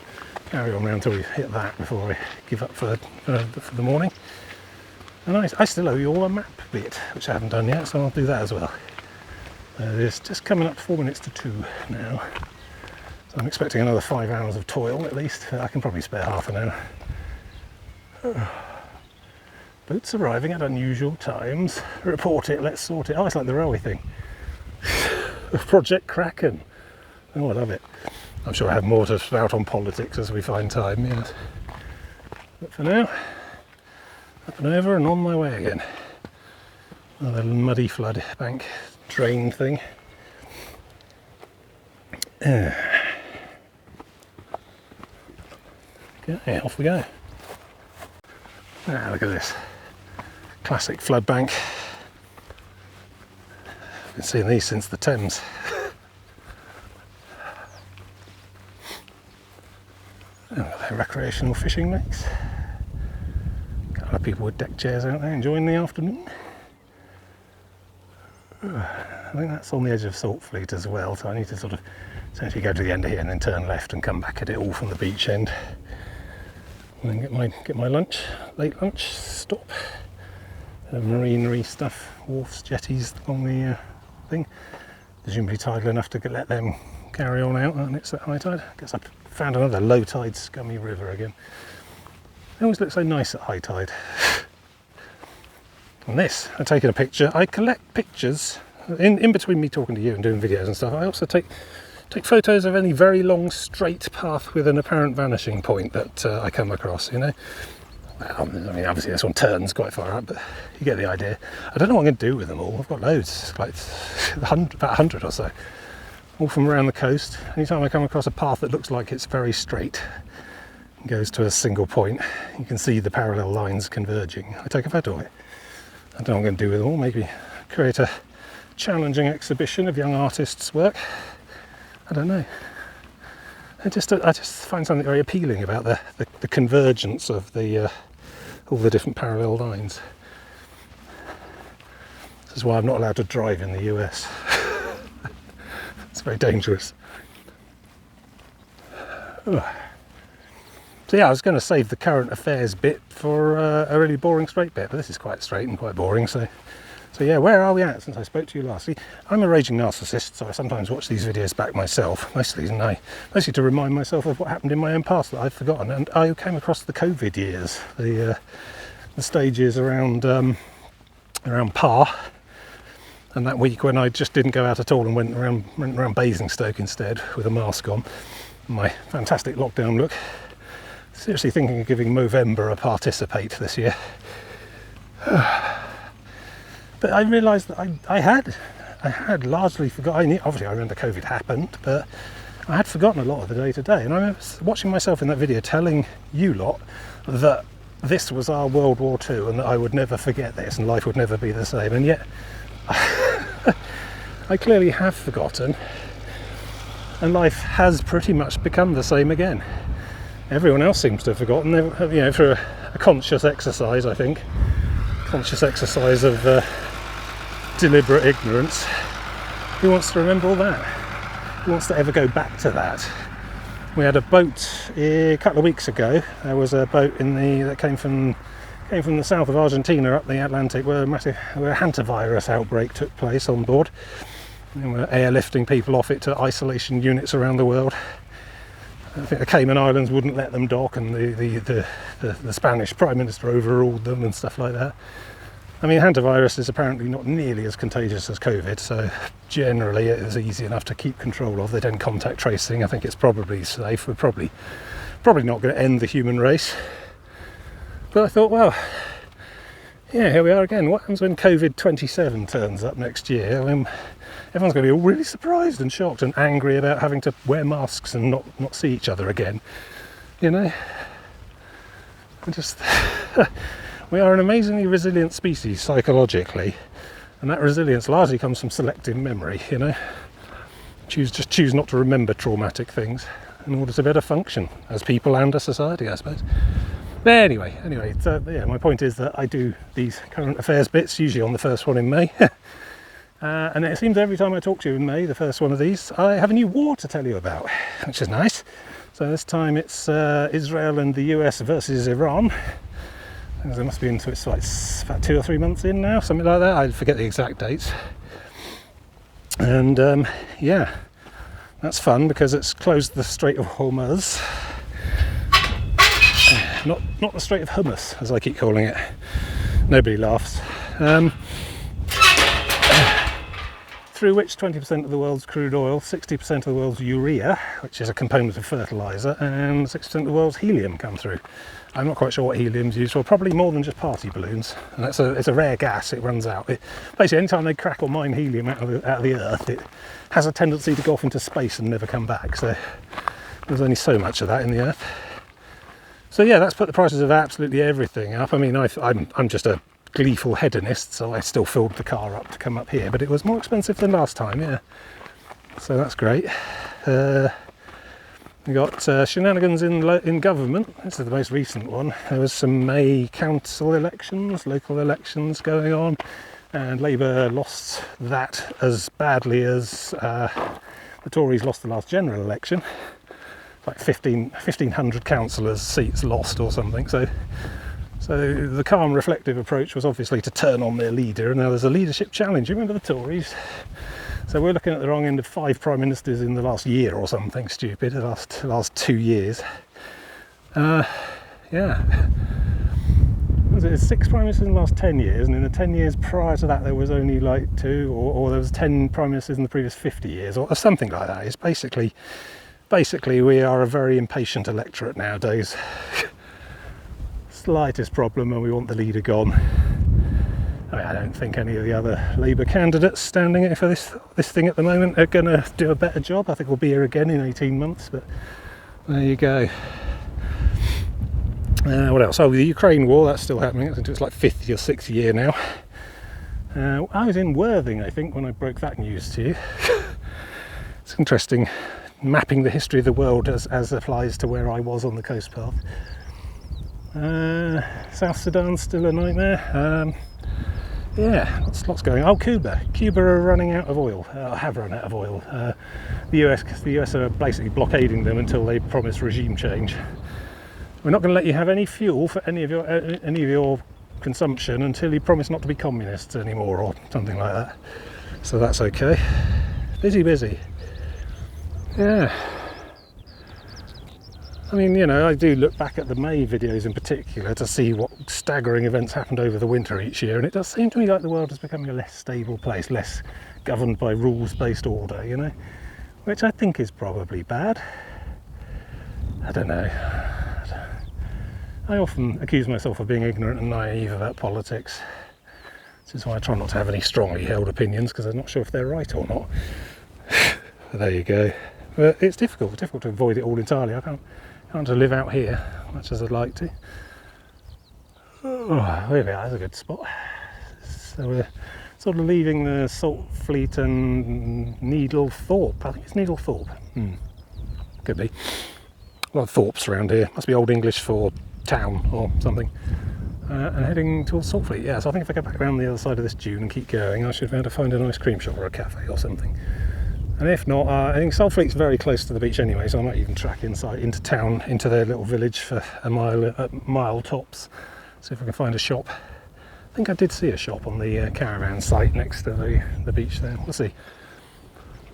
carry on round till we hit that before we give up for the morning. And I still owe you all a map bit, which I haven't done yet, so I'll do that as well. It's just coming up 4 minutes to 2 now, so I'm expecting another 5 hours of toil at least. I can probably spare half an hour. Boats arriving at unusual times. Report it, let's sort it. Oh, it's like the railway thing. Project Kraken. Oh, I love it. I'm sure I have more to spout on politics as we find time, yes. But for now, up and over and on my way again. Another muddy flood bank drain thing. Okay, off we go. Ah, look at this. Classic flood bank. I've been seeing these since the Thames. Oh, recreational fishing lakes. A couple of people with deck chairs out there enjoying the afternoon. I think that's on the edge of Saltfleet as well, so I need to sort of essentially go to the end of here and then turn left and come back at it all from the beach end. And then get my lunch, late lunch stop. Marinery stuff, wharfs, jetties along the thing. Presumably tidal enough to let them carry on out, and it's at high tide. I guess I've found another low tide scummy river again. It always looks so nice at high tide. And this, I'm taking a picture. I collect pictures in between me talking to you and doing videos and stuff. I also take photos of any very long straight path with an apparent vanishing point that I come across, you know. Well, I mean, obviously this one turns quite far up, but you get the idea. I don't know what I'm going to do with them all. I've got loads, like about 100 or so, all from around the coast. Anytime I come across a path that looks like it's very straight and goes to a single point, you can see the parallel lines converging. I take a photo of it. I don't know what I'm going to do with them all. Maybe create a challenging exhibition of young artists' work. I don't know. I just find something very appealing about the convergence of all the different parallel lines. This is why I'm not allowed to drive in the US. It's very dangerous. So yeah, I was going to save the current affairs bit for a really boring straight bit, but this is quite straight and quite boring. So yeah, where are we at since I spoke to you last? See, I'm a raging narcissist, so I sometimes watch these videos back myself, mostly to remind myself of what happened in my own past that I've forgotten. And I came across the COVID years, the stages around Par, and that week when I just didn't go out at all and went around Basingstoke instead with a mask on, my fantastic lockdown look. Seriously thinking of giving Movember a participate this year. But I realised that I had largely forgotten. Obviously I remember COVID happened, but I had forgotten a lot of the day to day. And I remember watching myself in that video telling you lot that this was our World War II and that I would never forget this and life would never be the same. And yet I clearly have forgotten, and life has pretty much become the same again. Everyone else seems to have forgotten, you know, for a conscious exercise, I think. Conscious exercise of deliberate ignorance. Who wants to remember all that? Who wants to ever go back to that? We had a boat a couple of weeks ago. There was a boat that came from the south of Argentina up the Atlantic where a hantavirus outbreak took place on board. And we're airlifting people off it to isolation units around the world. I think the Cayman Islands wouldn't let them dock, and the Spanish Prime Minister overruled them and stuff like that. I mean, hantavirus is apparently not nearly as contagious as COVID, so generally it is easy enough to keep control of. They've done contact tracing. I think it's probably safe. We're probably not going to end the human race. But I thought, well, Yeah, here we are again. What happens when COVID-27 turns up next year? Everyone's going to be all really surprised and shocked and angry about having to wear masks and not see each other again. You know? We are an amazingly resilient species psychologically, and that resilience largely comes from selective memory, you know? Just choose not to remember traumatic things in order to better function as people and a society, I suppose. But anyway, so yeah, my point is that I do these current affairs bits, usually on the first one in May. And it seems every time I talk to you in May, the first one of these, I have a new war to tell you about, which is nice. So this time it's Israel and the US versus Iran. There must be into it's like about 2 or 3 months in now, something like that. I forget the exact dates. And yeah, that's fun because it's closed the Strait of Hormuz. Not the Strait of Hummus, as I keep calling it. Nobody laughs. Through which 20% of the world's crude oil, 60% of the world's urea, which is a component of fertiliser, and 6% of the world's helium come through. I'm not quite sure what helium's used for, probably more than just party balloons. And it's a rare gas, it runs out. Basically, anytime they crack or mine helium out of the earth, it has a tendency to go off into space and never come back. So there's only so much of that in the earth. So yeah, that's put the prices of absolutely everything up. I mean, I'm just a gleeful hedonist, so I still filled the car up to come up here, but it was more expensive than last time, yeah. So that's great. We got shenanigans in government. This is the most recent one. There was some May council elections, local elections going on, and Labour lost that as badly as the Tories lost the last general election. Like 1,500 councillors' seats lost or something. So the calm, reflective approach was obviously to turn on their leader, and now there's a leadership challenge. You remember the Tories? So we're looking at the wrong end of 5 prime ministers in the last year or something stupid, the last 2 years. Yeah. It's 6 prime ministers in the last 10 years, and in the 10 years prior to that there was only like 2, or there was 10 prime ministers in the previous 50 years, or something like that. It's basically we are a very impatient electorate nowadays. Slightest problem and we want the leader gone. I mean, I don't think any of the other Labour candidates standing here for this thing at the moment are going to do a better job. I think we'll be here again in 18 months, but there you go. What else? Oh, the Ukraine war, that's still happening. I think it's like 5th or 6th year now. I was in Worthing, I think, when I broke that news to you. It's interesting, mapping the history of the world as applies to where I was on the coast path. South Sudan's still a nightmare. Yeah, lots going on. Oh, Cuba are running out of oil. Have run out of oil. The US are basically blockading them until they promise regime change. We're not going to let you have any fuel for any of your consumption until you promise not to be communists anymore, or something like that. So that's okay. Busy. Yeah. I mean, you know, I do look back at the May videos in particular to see what staggering events happened over the winter each year, and it does seem to me like the world is becoming a less stable place, less governed by rules-based order, you know, which I think is probably bad. I don't know. I often accuse myself of being ignorant and naive about politics. This is why I try not to have any strongly held opinions, because I'm not sure if they're right or not. But there you go. But it's difficult to avoid it all entirely. I can't live out here much as I'd like to. Oh, here we are, that's a good spot. So we're sort of leaving the Saltfleet and Needlethorpe. I think it's Needlethorpe. Could be. A lot of Thorpes around here. Must be Old English for town or something. And heading towards Saltfleet. Yeah, so I think if I go back around the other side of this dune and keep going, I should be able to find an ice cream shop or a cafe or something. And if not, I think Saltfleet's very close to the beach anyway, so I might even track inside into town, into their little village for a mile tops. See if I can find a shop. I think I did see a shop on the caravan site next to the beach there. We'll see.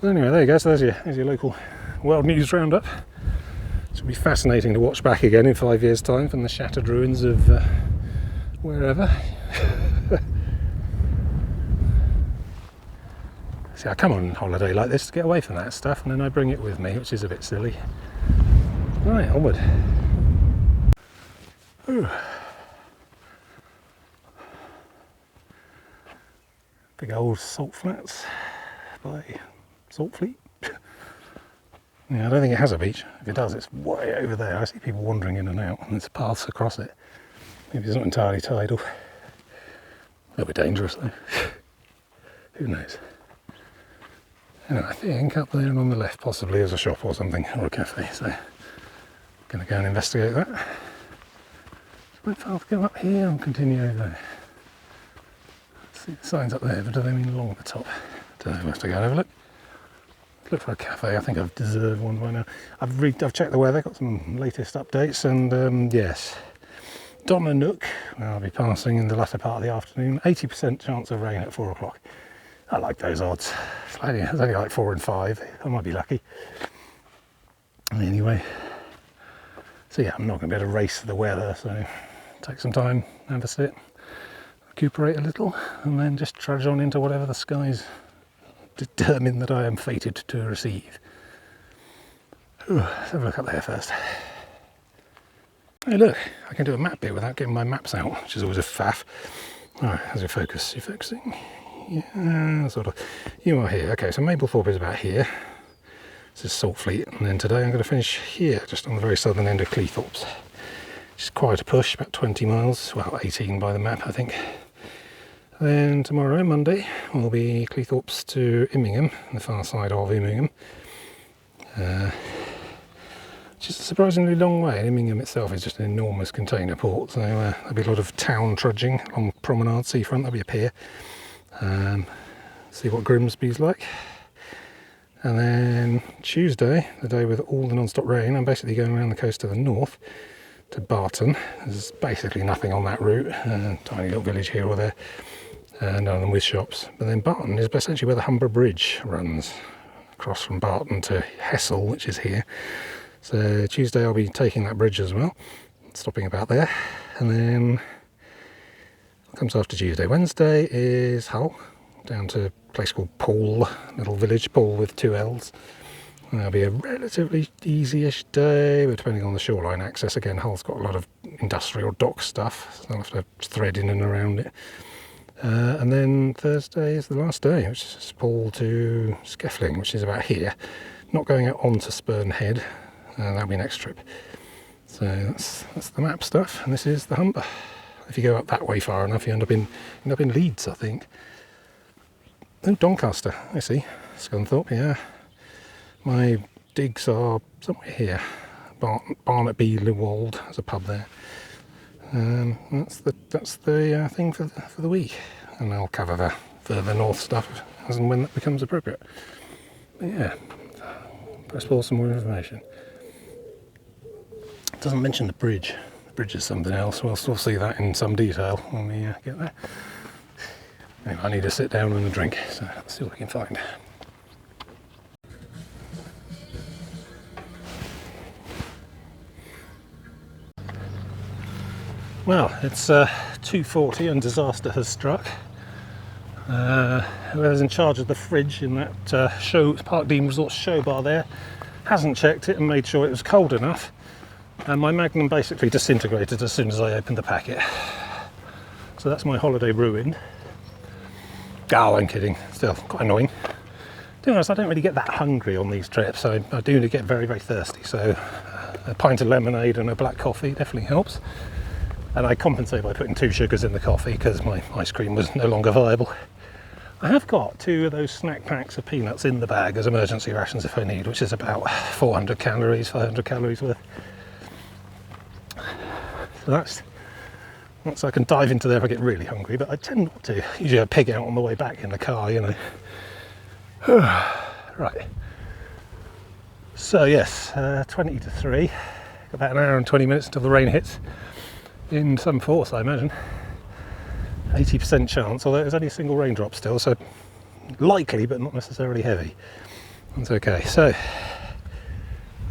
But anyway, there you go. So there's your local world news roundup. It'll be fascinating to watch back again in 5 years' time from the shattered ruins of wherever. See, I come on holiday like this to get away from that stuff, and then I bring it with me, which is a bit silly. Right, onward. Ooh. Big old salt flats by Salt Fleet. Yeah, I don't think it has a beach. If it does, it's way over there. I see people wandering in and out, and there's paths across it. Maybe it's not entirely tidal. A little bit dangerous though. Who knows? Anyway, I think up there and on the left possibly is a shop or something, or a cafe, so I'm going to go and investigate that. Might path go up here and continue over there. See the signs up there, but do they mean along the top? Don't know, we'll have to go and have a look. Look for a cafe. I think I've deserved one by now. I've checked the weather, got some latest updates, and yes, Donna Nook, I'll be passing in the latter part of the afternoon. 80% chance of rain at 4 o'clock. I like those odds. It's only like 4 and 5. I might be lucky. Anyway, so yeah, I'm not going to be able to race the weather, so take some time, have a sit, recuperate a little, and then just trudge on into whatever the skies determine that I am fated to receive. Ooh, let's have a look up there first. Hey look, I can do a map bit without getting my maps out, which is always a faff. Alright, how's your focus? You focusing? Yeah, sort of. You are here. Okay, so Mablethorpe is about here. This is Salt Fleet, and then today I'm going to finish here, just on the very southern end of Cleethorpes. Which is quite a push, about 20 miles, well 18 by the map I think. Then tomorrow, Monday, will be Cleethorpes to Immingham, the far side of Immingham. Which is a surprisingly long way, and Immingham itself is just an enormous container port, so there'll be a lot of town trudging along Promenade seafront. There'll be a pier. See what Grimsby's like. And then Tuesday, the day with all the non-stop rain, I'm basically going around the coast to the north to Barton. There's basically nothing on that route, tiny little village here or there, none of them with shops. But then Barton is essentially where the Humber Bridge runs, across from Barton to Hessel, which is here. So Tuesday I'll be taking that bridge as well, stopping about there. And then what comes after Tuesday? Wednesday is Hull, down to a place called Poole, little village, Poole with 2 L's. And that'll be a relatively easy-ish day, but depending on the shoreline access. Again, Hull's got a lot of industrial dock stuff, so I'll have to thread in and around it. And then Thursday is the last day, which is Poole to Skeffling, which is about here. Not going out onto Spurn Head, that'll be next trip. So that's the map stuff, and this is the Humber. If you go up that way far enough, you end up in Leeds, I think. Oh, Doncaster, I see. Scunthorpe, yeah. My digs are somewhere here. Barnaby Lewald, there's a pub there. That's the thing for the week, and I'll cover the further north stuff as and when that becomes appropriate. But yeah, press pause for more information. It doesn't mention the bridge. The bridge is something else. We'll still see that in some detail when we get there. Anyway, I need to sit down and a drink, so let's see what we can find. Well, it's 2:40 and disaster has struck. Whoever's in charge of the fridge in that Park Dean Resort show bar there hasn't checked it and made sure it was cold enough. And my Magnum basically disintegrated as soon as I opened the packet. So that's my holiday ruined. Oh, I'm kidding. Still, quite annoying. To be honest, I don't really get that hungry on these trips. I do get very, very thirsty. So a pint of lemonade and a black coffee definitely helps. And I compensate by putting 2 sugars in the coffee because my ice cream was no longer viable. I have got 2 of those snack packs of peanuts in the bag as emergency rations if I need, which is about 400 calories, 500 calories worth. So that's I can dive into there if I get really hungry, but I tend not to. Usually I pig out on the way back in the car, you know. Right. So yes, 20 to 3. About an hour and 20 minutes until the rain hits. In some force, I imagine. 80% chance, although there's only a single raindrop still, so likely, but not necessarily heavy. That's okay. So,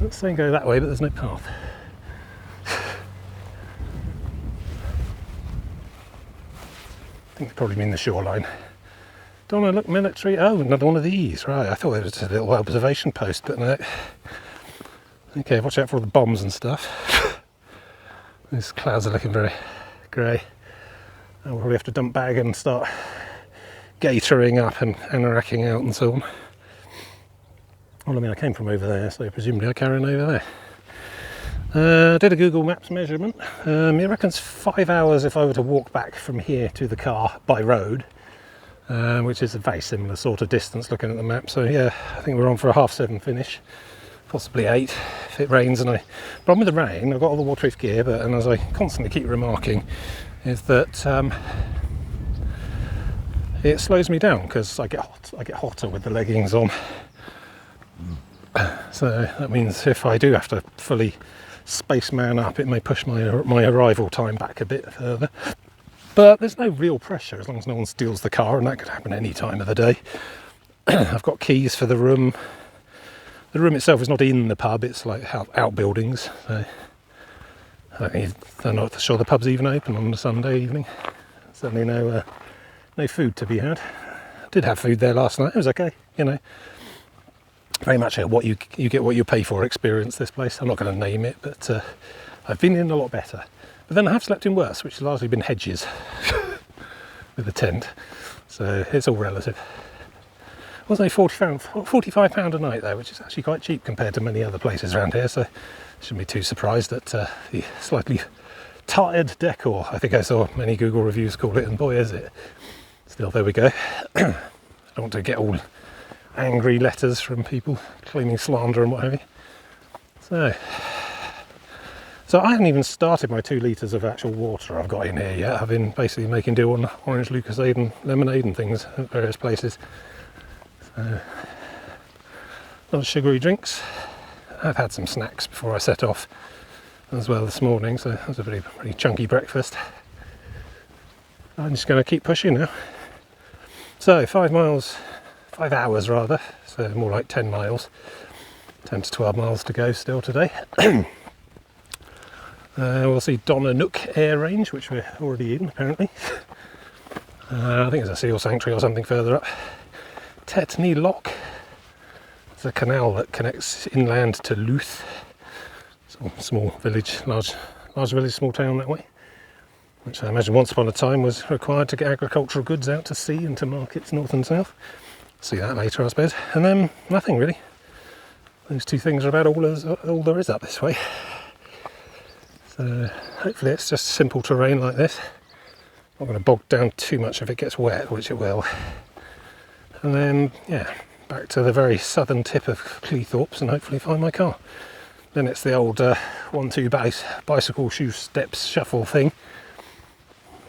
let's say go that way, but there's no path. I think they probably mean the shoreline. Don't want to look military. Oh, another one of these. Right, I thought it was just a little observation post, but no. Okay, watch out for all the bombs and stuff. These clouds are looking very grey. I'll probably have to dump bag and start gatoring up and anoracking out and so on. Well, I mean, I came from over there, so presumably I carry on over there. Did a Google Maps measurement. It reckons 5 hours if I were to walk back from here to the car by road, which is a very similar sort of distance looking at the map. So yeah, I think we're on for a 7:30 finish, possibly 8 if it rains. And I problem with the rain, I've got all the waterproof gear, but and as I constantly keep remarking, is that it slows me down because I get hotter with the leggings on. So that means if I do have to fully spaceman up, it may push my arrival time back a bit further. But there's no real pressure as long as no one steals the car, and that could happen any time of the day. I've got keys for the room. The room itself is not in the pub, it's like outbuildings. So I'm not sure the pub's even open on a Sunday evening. Certainly no food to be had. I did have food there last night, it was okay, you know. Very much a what you get what you pay for experience, this place. I'm not going to name it, but I've been in a lot better. But then I have slept in worse, which has largely been hedges with the tent. So it's all relative. It was only £45 a night though, which is actually quite cheap compared to many other places around here. So shouldn't be too surprised at the slightly tired decor. I think I saw many Google reviews call it, and boy is it. Still, there we go. I don't want to get all angry letters from people claiming slander and what have you. So I haven't even started my 2 litres of actual water I've got in here yet. I've been basically making do on orange Lucozade and lemonade and things at various places. So, a lot of sugary drinks. I've had some snacks before I set off as well this morning, so that was a pretty chunky breakfast. I'm just going to keep pushing now. So 5 hours rather, so more like 10 miles, 10 to 12 miles to go still today. We'll see Donna Nook Air Range, which we're already in apparently. I think there's a seal sanctuary or something further up. Tetney Lock, it's a canal that connects inland to Louth. Small village, large village, small town that way. Which I imagine once upon a time was required to get agricultural goods out to sea and to markets north and south. See that later, I suppose. And then nothing really. Those 2 things are about all there is up this way. So hopefully it's just simple terrain like this. Not going to bog down too much if it gets wet, which it will. And then, yeah, back to the very southern tip of Cleethorpes and hopefully find my car. Then it's the old 1-2 bicycle shoe steps shuffle thing.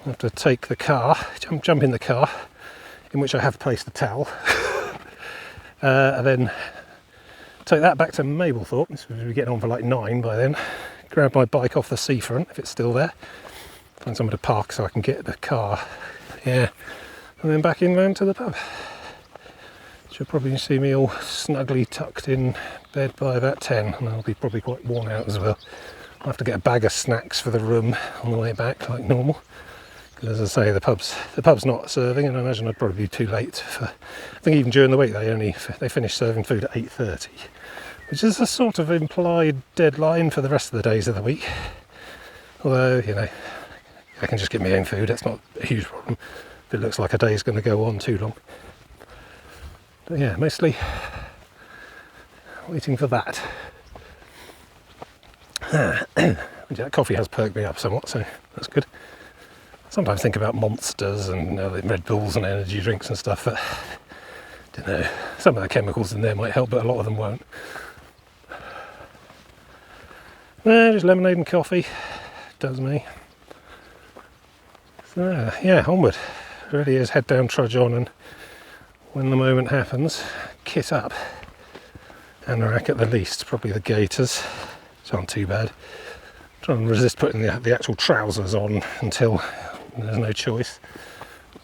I have to take the car, jump in the car, in which I have placed a towel, and then take that back to Mablethorpe. So we'll be getting on for like 9 by then. Grab my bike off the seafront if it's still there. Find somewhere to park so I can get the car. Yeah, and then back inland to the pub. You'll probably see me all snugly tucked in bed by about 10, and I'll be probably quite worn out as well. I'll have to get a bag of snacks for the room on the way back like normal. As I say, the pub's not serving, and I imagine I'd probably be too late for. I think even during the week they finish serving food at 8:30, which is a sort of implied deadline for the rest of the days of the week. Although, you know, I can just get my own food. That's not a huge problem if it looks like a day's going to go on too long. But yeah, mostly waiting for that. That coffee has perked me up somewhat, so that's good. Sometimes think about Monsters and Red Bulls and energy drinks and stuff, but I don't know, some of the chemicals in there might help, but a lot of them won't. Just lemonade and coffee does me. So yeah, onward. It really is head down, trudge on, and when the moment happens, kit up. Anorak at the least, probably the gaiters, which aren't too bad. Try and resist putting the actual trousers on until there's no choice.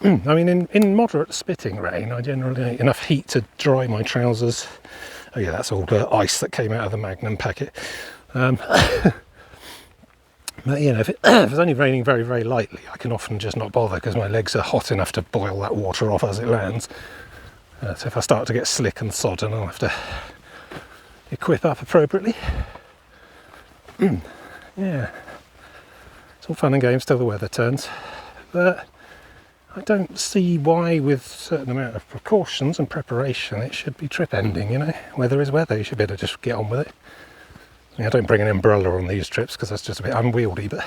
I mean, in moderate spitting rain, I generally get enough heat to dry my trousers. Oh yeah, that's all the ice that came out of the Magnum packet. But you know, if it's only raining very, very lightly, I can often just not bother because my legs are hot enough to boil that water off as it lands. So if I start to get slick and sodden, I'll have to equip up appropriately. Yeah, it's all fun and games till the weather turns. But I don't see why, with a certain amount of precautions and preparation, it should be trip ending, you know. Weather is weather, you should be able to just get on with it. I mean, I don't bring an umbrella on these trips because that's just a bit unwieldy, but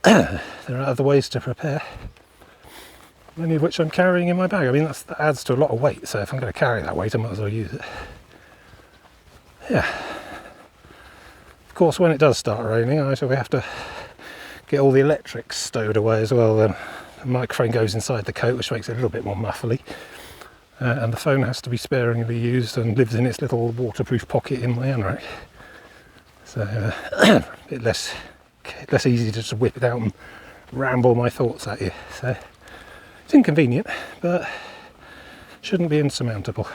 there are other ways to prepare, many of which I'm carrying in my bag. I mean, that adds to a lot of weight, so if I'm going to carry that weight, I might as well use it. Yeah. Of course, when it does start raining, I shall have to get all the electrics stowed away as well. Then the microphone goes inside the coat, which makes it a little bit more muffly, and the phone has to be sparingly used and lives in its little waterproof pocket in my anorak. So a bit less easy to just whip it out and ramble my thoughts at you. So it's inconvenient, but shouldn't be insurmountable.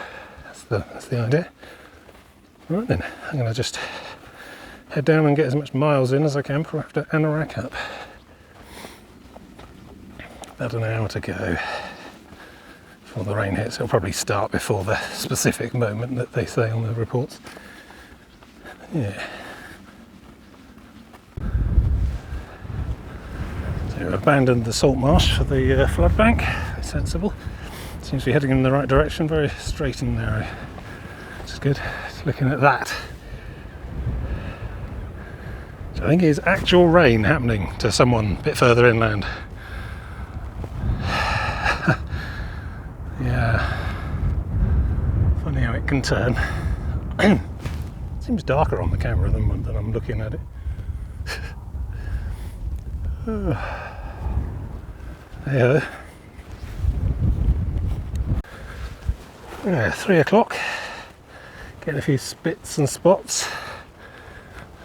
That's the idea. Right then, I'm going to just head down and get as much miles in as I can before I have to anorak up. About an hour to go before the rain hits. It'll probably start before the specific moment that they say on the reports. Yeah. So we've abandoned the salt marsh for the flood bank. It's sensible. Seems to be heading in the right direction, very straight and narrow. Which is good. Just looking at that. So I think it is actual rain happening to someone a bit further inland. Yeah. Funny how it can turn. Seems darker on the camera than I'm looking at it. Yeah. 3 o'clock. Getting a few spits and spots.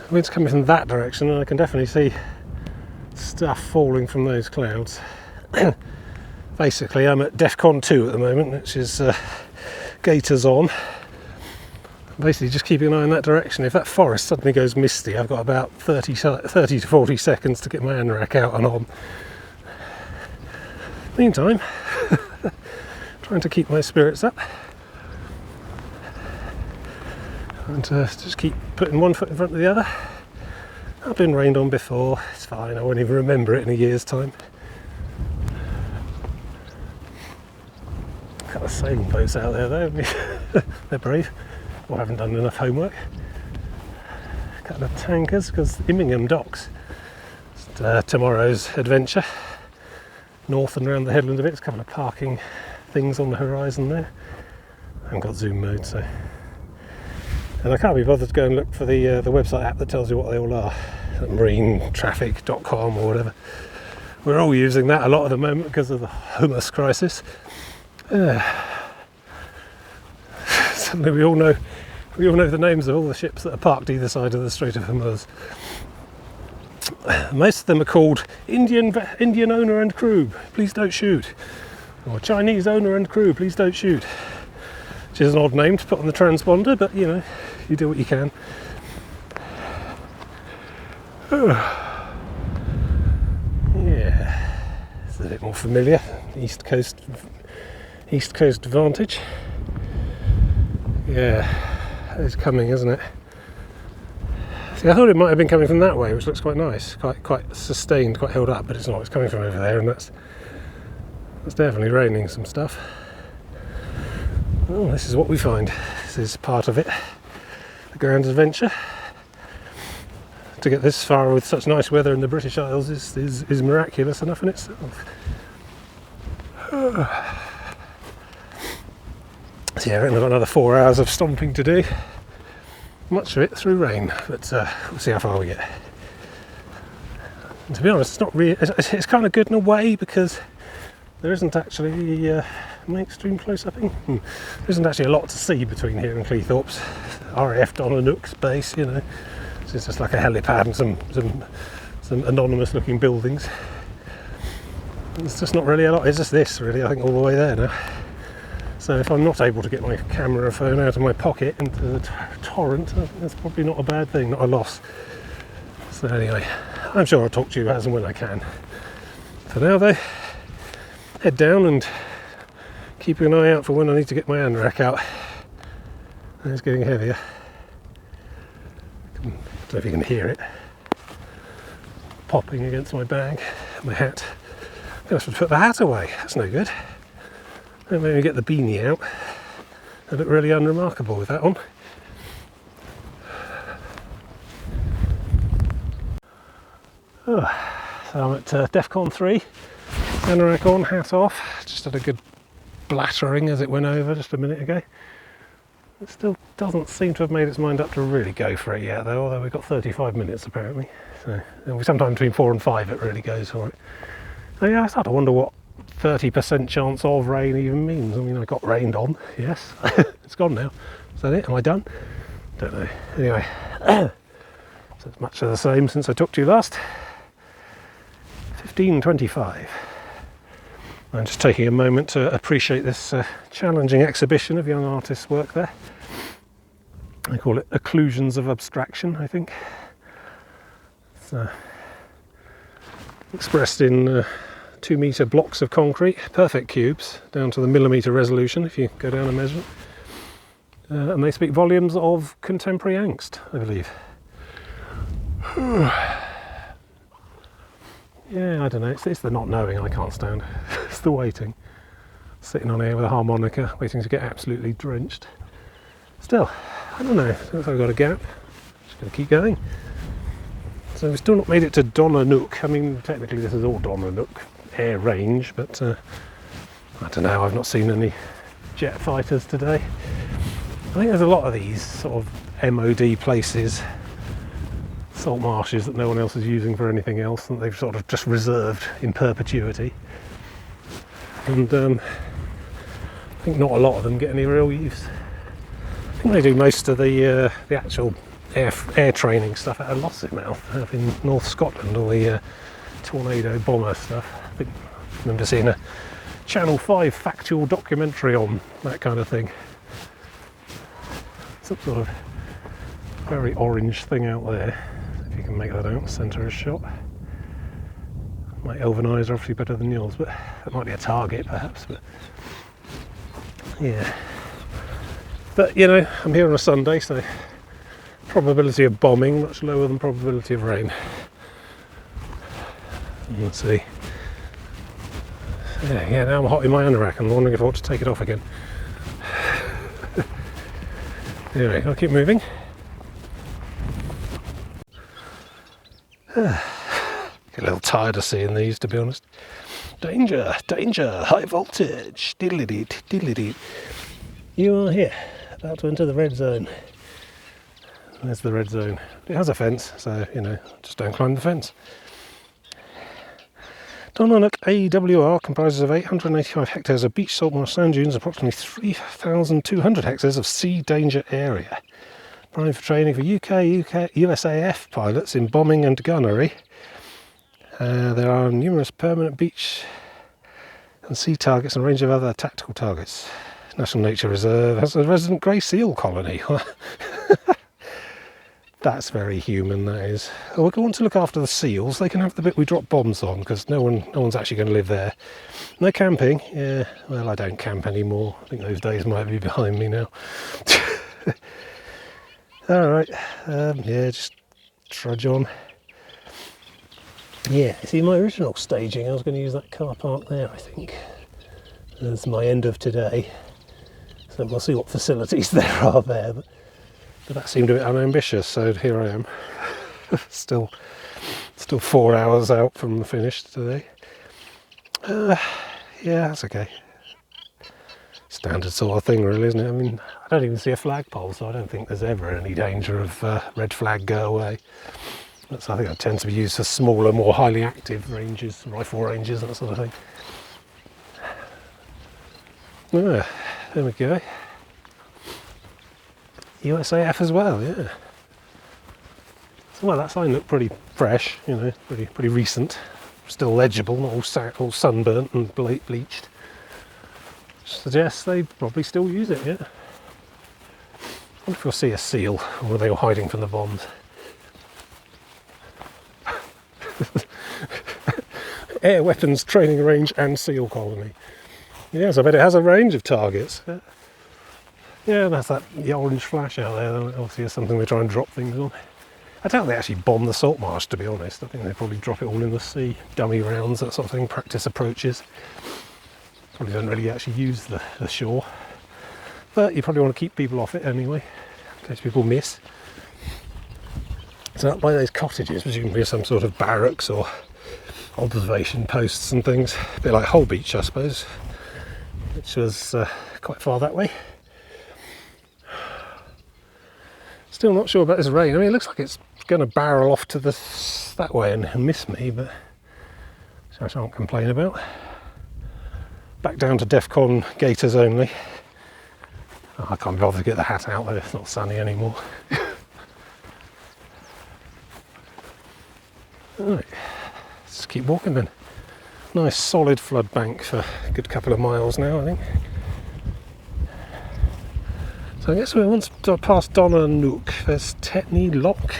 The wind's coming from that direction, and I can definitely see stuff falling from those clouds. Basically, I'm at DEFCON 2 at the moment, which is gaiters on. Basically, just keeping an eye in that direction. If that forest suddenly goes misty, I've got about 30 to 40 seconds to get my anorak out and on. Meantime, trying to keep my spirits up. And just keep putting one foot in front of the other. I've been rained on before, it's fine, I won't even remember it in a year's time. A couple of sailing boats out there though, they're brave, or haven't done enough homework. A couple of tankers, because Immingham docks, tomorrow's adventure. North and around the headland a bit, there's a couple of parking things on the horizon there. I haven't got zoom mode, so. And I can't be bothered to go and look for the website app that tells you what they all are. marinetraffic.com or whatever. We're all using that a lot at the moment because of the hummus crisis. Suddenly we all know the names of all the ships that are parked either side of the Strait of Hormuz. Most of them are called Indian owner and crew, please don't shoot. Or Chinese owner and crew, please don't shoot. Which is an odd name to put on the transponder, but you know, you do what you can. Yeah, it's a bit more familiar. East Coast Vantage. Yeah, it's coming, isn't it? See, I thought it might have been coming from that way, which looks quite nice, quite sustained, quite held up, but it's not. It's coming from over there, and that's definitely raining some stuff. Well, this is what we find. This is part of it. The grand adventure. To get this far with such nice weather in the British Isles is miraculous enough in itself. So yeah, I reckon I've got another 4 hours of stomping to do. Much of it through rain, but we'll see how far we get. And to be honest, it's not really. It's kind of good in a way because there isn't actually extreme close-upping. There isn't actually a lot to see between here and Cleethorpes. RAF Donanook's base, you know. So it's just like a helipad and some anonymous-looking buildings. It's just not really a lot. It's just this, really. I think all the way there now. So if I'm not able to get my camera phone out of my pocket into the torrent, that's probably not a bad thing, not a loss. So anyway, I'm sure I'll talk to you as and when I can. For now though, head down and keep an eye out for when I need to get my anorak out. It's getting heavier. I don't know if you can hear it popping against my bag, my hat. I should put the hat away. That's no good. Then maybe get the beanie out. I look really unremarkable with that on. Oh, so I'm at DEFCON 3. Anorak on, hat off. Just had a good blattering as it went over just a minute ago. It still doesn't seem to have made its mind up to really go for it yet, though, although we've got 35 minutes apparently. So sometime between 4 and 5 it really goes for it. So yeah, I start to wonder what 30% chance of rain even means. I mean, I got rained on, yes. It's gone now. Is that it? Am I done? Don't know. Anyway, so it's much of the same since I talked to you last. 15:25. I'm just taking a moment to appreciate this challenging exhibition of young artists' work there. I call it Occlusions of Abstraction, I think. It's expressed in 2-metre blocks of concrete, perfect cubes, down to the millimetre resolution if you go down and measure it. And they speak volumes of contemporary angst, I believe. Yeah, I don't know, it's the not knowing I can't stand. It's the waiting. Sitting on here with a harmonica, waiting to get absolutely drenched. Still, I don't know, looks like I've got a gap. Just going to keep going. So we've still not made it to Donanook. I mean, technically this is all Donanook air range, but I don't know, I've not seen any jet fighters today. I think there's a lot of these sort of MOD places, salt marshes that no one else is using for anything else, and they've sort of just reserved in perpetuity. And I think not a lot of them get any real use. I think they do most of the actual air training stuff out of Lossiemouth up in North Scotland, all the tornado bomber stuff. I think I remember seeing a Channel 5 factual documentary on that kind of thing. Some sort of very orange thing out there. If you can make that out, centre of shot. My elven eyes are obviously better than yours, but that might be a target perhaps. But yeah. But you know, I'm here on a Sunday, so probability of bombing much lower than probability of rain. Let's see. Yeah, now I'm hot in my anorak. I'm wondering if I ought to take it off again. Anyway, I'll keep moving. Get a little tired of seeing these, to be honest. Danger, danger, high voltage, diddly-dee, diddly-dee. You are here, about to enter the red zone. There's the red zone. It has a fence, so, you know, just don't climb the fence. Donanook AWR comprises of 885 hectares of beach salt marsh sand dunes, approximately 3,200 hectares of sea danger area. Prime for training for USAF pilots in bombing and gunnery. There are numerous permanent beach and sea targets and a range of other tactical targets. National Nature Reserve has a resident grey seal colony. That's very human, that is. Oh, we want to look after the seals. They can have the bit we drop bombs on, because no one's actually going to live there. No camping. Yeah, well, I don't camp anymore. I think those days might be behind me now. Alright, yeah, just trudge on. Yeah, see, my original staging, I was going to use that car park there, I think. That's my end of today. So we'll see what facilities there are there. But that seemed a bit unambitious, so here I am. still 4 hours out from the finish today. Yeah, that's okay. Standard sort of thing, really, isn't it? I mean, I don't even see a flagpole, so I don't think there's ever any danger of red flag go away. I think that tends to be used for smaller, more highly active ranges, rifle ranges, that sort of thing. There we go. USAF as well, yeah. So, well, that sign looked pretty fresh, you know, pretty recent. Still legible, not all sunburnt and bleached. Suggests they probably still use it, yeah. I wonder if we'll see a seal, or are they all hiding from the bombs? Air weapons training range and seal colony. Yes, I bet it has a range of targets. Yeah, that's the orange flash out there. That obviously is something they try and drop things on. I doubt they actually bomb the salt marsh, to be honest. I think they probably drop it all in the sea. Dummy rounds, that sort of thing, practice approaches. Probably don't really actually use the shore. But you probably want to keep people off it anyway, in case people miss. So up by those cottages, presumably some sort of barracks or observation posts and things. A bit like Holbeach, I suppose, which was quite far that way. Still not sure about this rain. I mean, it looks like it's going to barrel off to that way and miss me, but so I shan't complain about. Back down to DEFCON gaiters only. Oh, I can't be bothered to get the hat out though, it's not sunny anymore. Right, let's keep walking then. Nice solid flood bank for a good couple of miles now, I think. So I guess we're once past Donna Nook, there's Tetney Lock,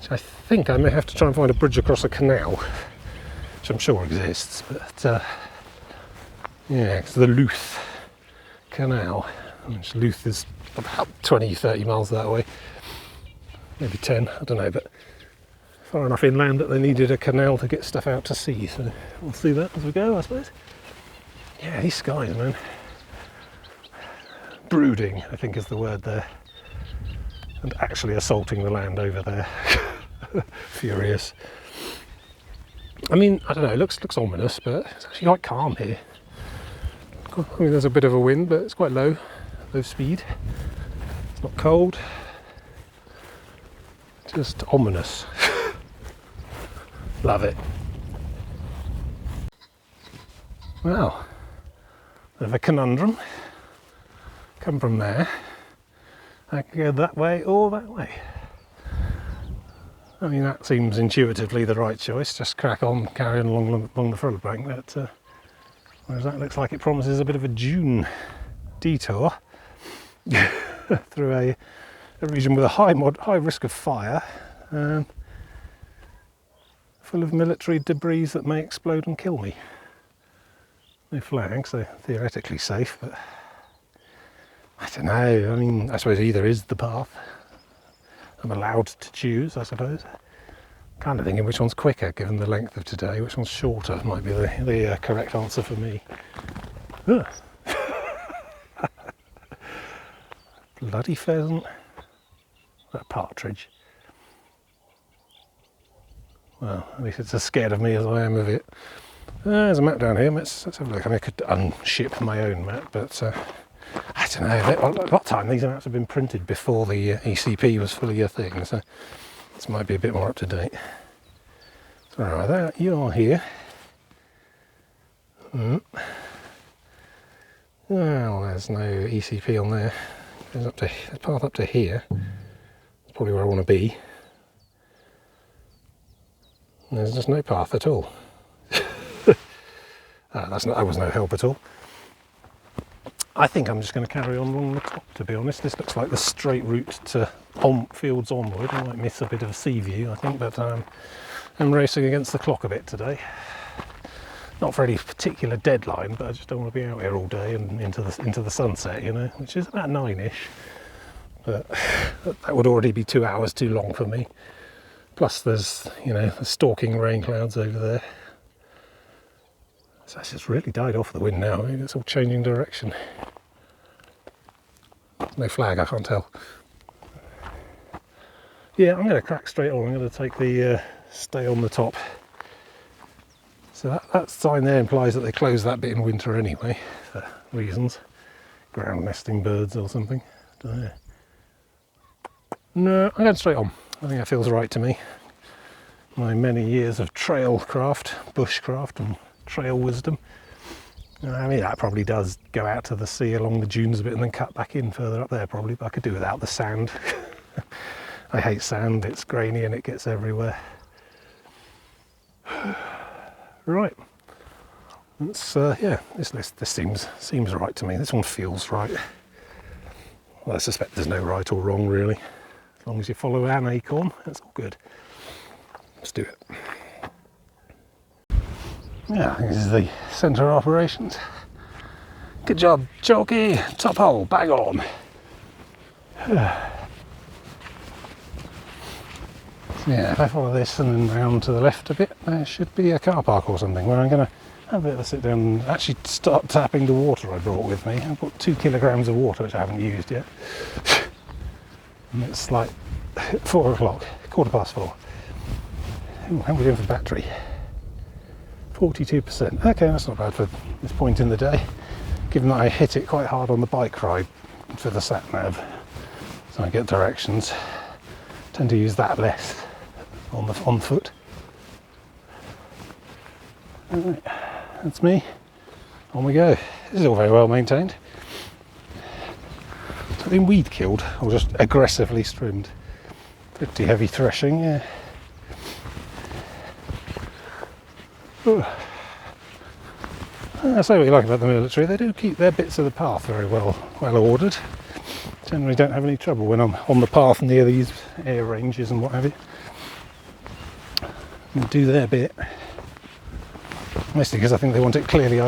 which I think I may have to try and find a bridge across a canal, which I'm sure exists, but yeah, it's the Luth Canal, which Luth is about 20-30 miles that way, maybe 10, I don't know, but far enough inland that they needed a canal to get stuff out to sea, so we'll see that as we go, I suppose. Yeah, these skies, man. Brooding, I think is the word there, and actually assaulting the land over there. Furious. I mean, I don't know, it looks ominous, but it's actually quite calm here. I mean, there's a bit of a wind, but it's quite low speed. It's not cold, just ominous. Love it. Well, bit of a conundrum. Come from there, I can go that way or that way. I mean, that seems intuitively the right choice, just crack on, carry on along the flood bank, but whereas that looks like it promises a bit of a dune detour through a region with a high risk of fire, full of military debris that may explode and kill me. No flags, so theoretically safe, but I don't know. I mean, I suppose either is the path. I'm allowed to choose, I suppose. Kind of thinking which one's quicker, given the length of today. Which one's shorter might be the correct answer for me. Bloody pheasant. That partridge. Well, at least it's as scared of me as I am of it. There's a map down here. Let's have a look. I mean, I could unship my own map, but I don't know. A lot of time these maps have been printed before the ECP was fully a thing, so this might be a bit more up to date. So right, you are here. Well, there's no ECP on there. Goes up to the path up to here. That's probably where I want to be. There's just no path at all. That was no help at all. I think I'm just going to carry on along the top, to be honest. This looks like the straight route to Fields Onward. I might miss a bit of a sea view, I think, but I'm racing against the clock a bit today. Not for any particular deadline, but I just don't want to be out here all day and into the sunset, you know, which is about 9ish. But that would already be 2 hours too long for me. Plus there's, you know, the stalking rain clouds over there. So it's just really died off the wind now. Maybe it's all changing direction. No flag, I can't tell. Yeah, I'm going to crack straight on. I'm going to take the stay on the top. So that sign there implies that they close that bit in winter anyway, for reasons. Ground nesting birds or something. Don't know. No, I'm going straight on. I think that feels right to me. My many years of trailcraft, bushcraft and trail wisdom. I mean, that probably does go out to the sea along the dunes a bit and then cut back in further up there probably, but I could do without the sand. I hate sand, it's grainy and it gets everywhere. Right. That's yeah, this seems right to me. This one feels right. Well, I suspect there's no right or wrong really. As long as you follow an acorn, that's all good. Let's do it. Yeah, this is the centre of operations. Good job, Chalky. Top hole, bang on. Yeah, if I follow this and then round to the left a bit, there should be a car park or something where I'm going to have a bit of a sit down and actually start tapping the water I brought with me. I've got 2 kilograms of water which I haven't used yet. And it's like 4 o'clock, 4:15. Ooh, how are we doing for battery? 42%. Okay, that's not bad for this point in the day, given that I hit it quite hard on the bike ride for the sat nav. So I get directions. Tend to use that less on foot. Alright, that's me. On we go. This is all very well maintained. Has it been weed killed or just aggressively trimmed? Pretty heavy threshing, yeah. That's what you like about the military. They do keep their bits of the path very well ordered. Generally don't have any trouble when I'm on the path near these air ranges and what have you. And do their bit. Mostly because I think they want it clearly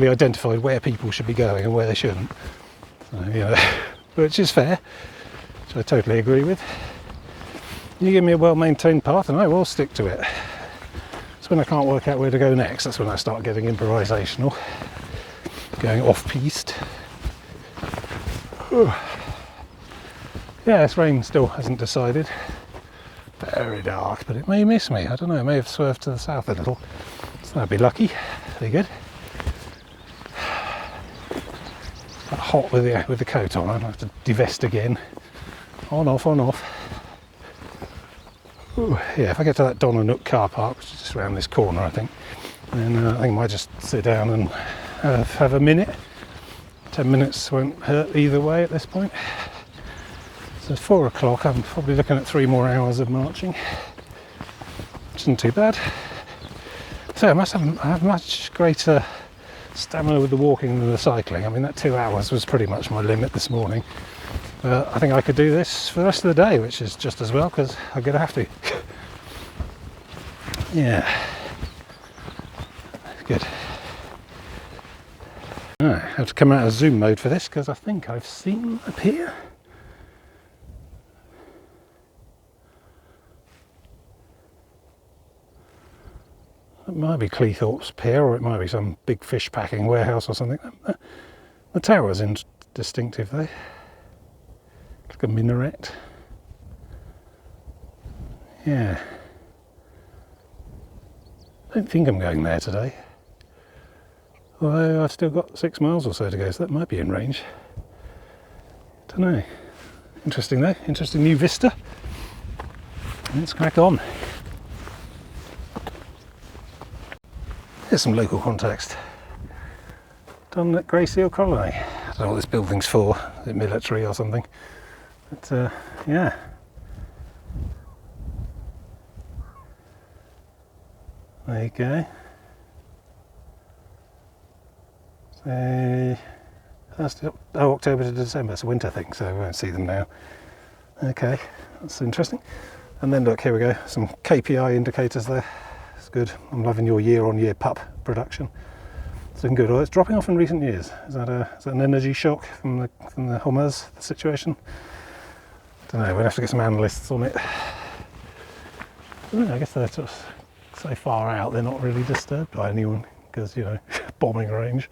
identified where people should be going and where they shouldn't. So, you know, which is fair, which I totally agree with. You give me a well-maintained path and I will stick to it. It's when I can't work out where to go next, that's when I start getting improvisational, going off-piste. Yeah, this rain still hasn't decided. Very dark, but it may miss me. I don't know, it may have swerved to the south a little. So I'd be lucky. Very good. Quite hot with the coat on. I'll have to divest again. On, off, on, off. Ooh, yeah, if I get to that Donna car park, which is just around this corner, I think, then I think I might just sit down and have a minute. 10 minutes won't hurt either way at this point. So it's 4 o'clock. I'm probably looking at 3 more hours of marching, which isn't too bad. So I have much greater stamina with the walking than the cycling. I mean, that 2 hours was pretty much my limit this morning. I think I could do this for the rest of the day, which is just as well, because I'm going to have to. Yeah. Good. Right, I have to come out of zoom mode for this, because I think I've seen them appear. It might be Cleethorpes Pier, or it might be some big fish packing warehouse or something. The tower's distinctive though. Like a minaret. Yeah. I don't think I'm going there today. Although I've still got 6 miles or so to go, so that might be in range. Don't know. Interesting though. Interesting new vista. Let's crack on. Here's some local context. Done at Grey Seal Colony. I don't know what this building's for. Is it military or something? But yeah. There you go. So that's October to December. It's a winter thing, so we won't see them now. Okay, that's interesting. And then look, here we go. Some KPI indicators there. It's good. I'm loving your year-on-year pup production. It's looking good. Well, it's dropping off in recent years. Is that an energy shock from the Hummers situation? Don't know. We'll have to get some analysts on it. I guess they're sort of so far out they're not really disturbed by anyone because, you know, bombing range.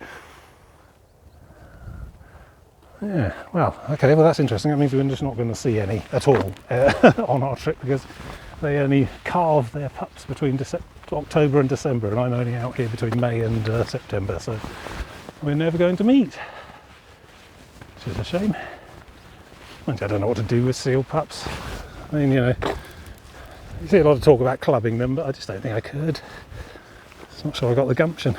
Yeah. Well, okay. Well, that's interesting. That means we're just not going to see any at all on our trip because they only carve their pups between October and December, and I'm only out here between May and September, so we're never going to meet, which is a shame. I don't know what to do with seal pups. I mean, you know, you see a lot of talk about clubbing them, but I just don't think I could. I'm not sure I got the gumption.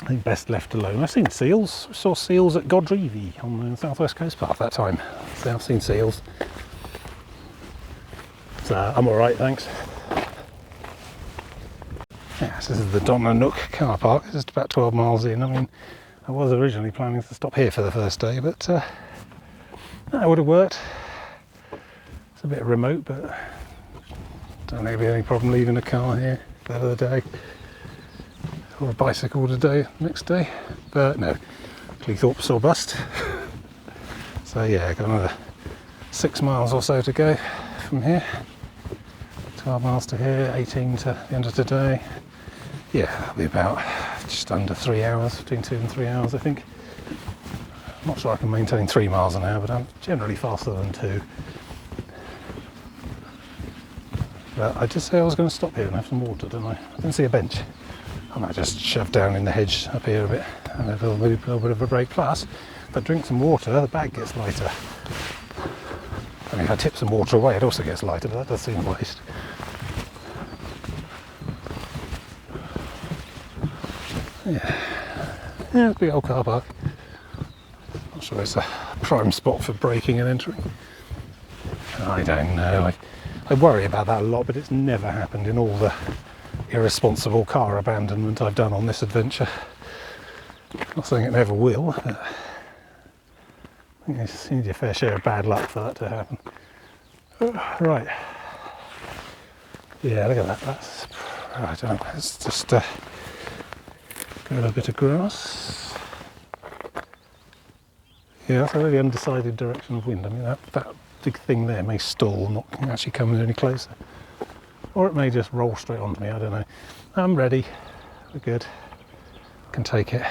I think best left alone. I've seen seals. I saw seals at Godrevy on the South West Coast Path that time. So I've seen seals. So I'm alright, thanks. Yes, this is the Donna car park. It's just about 12 miles in. I mean, I was originally planning to stop here for the first day, but that would have worked. It's a bit remote, but don't think there'll be any problem leaving a car here for the day. Or a bicycle today, next day. But no, Cleethorpes or bust. So yeah, got another 6 miles or so to go. from here. 12 miles to here, 18 to the end of today. Yeah, that'll be about just under 3 hours, between 2 and 3 hours I think. I'm not sure I can maintain 3 miles an hour, but I'm generally faster than 2. But I did say I was going to stop here and have some water, didn't I? I didn't see a bench. I might just shove down in the hedge up here a bit and have a little bit of a break. Plus, if I drink some water, the bag gets lighter. I mean, if I tip some water away, it also gets lighter, but that does seem a waste. Yeah, it's a big old car park. Not sure it's a prime spot for braking and entering. I don't know. I worry about that a lot, but it's never happened in all the irresponsible car abandonment I've done on this adventure. Not saying it never will. But I think you need a fair share of bad luck for that to happen. Right. Yeah, look at that. That's, I don't know. It's just got a bit of grass. Yeah, that's a really undecided direction of wind. I mean, that big thing there may stall, not actually come any closer. Or it may just roll straight onto me, I don't know. I'm ready. We're good. Can take it.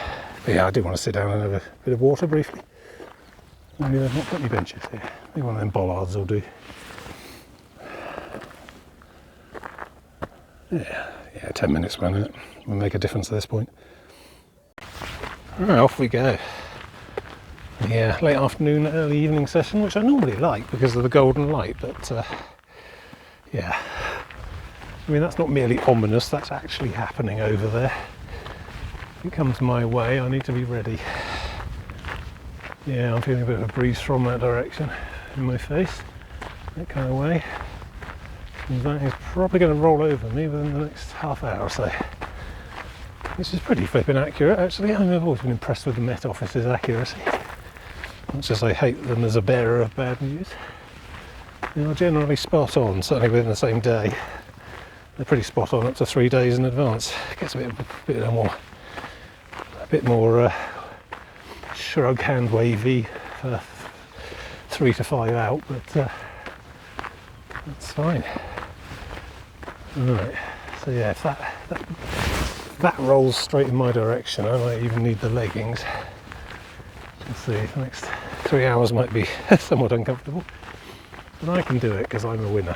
But yeah, I do want to sit down and have a bit of water briefly. Maybe they've not got any benches here. Maybe one of them bollards will do. Yeah, 10 minutes won't it? Will make a difference at this point. Right, off we go. Yeah, late afternoon, early evening session, which I normally like because of the golden light, but yeah. I mean, that's not merely ominous, that's actually happening over there. If it comes my way, I need to be ready. Yeah, I'm feeling a bit of a breeze from that direction in my face, that kind of way. And that is probably going to roll over me within the next half hour or so. Which is pretty flipping accurate, actually. I mean, I've always been impressed with the Met Office's accuracy. Much as I hate them as a bearer of bad news. They are generally spot on, certainly within the same day. They're pretty spot on up to 3 days in advance. It gets a bit more shrug hand wavy for 3 to 5 out, but that's fine. Right, so yeah, if that rolls straight in my direction, I might even need the leggings. Let's see, the next 3 hours might be somewhat uncomfortable, but I can do it because I'm a winner.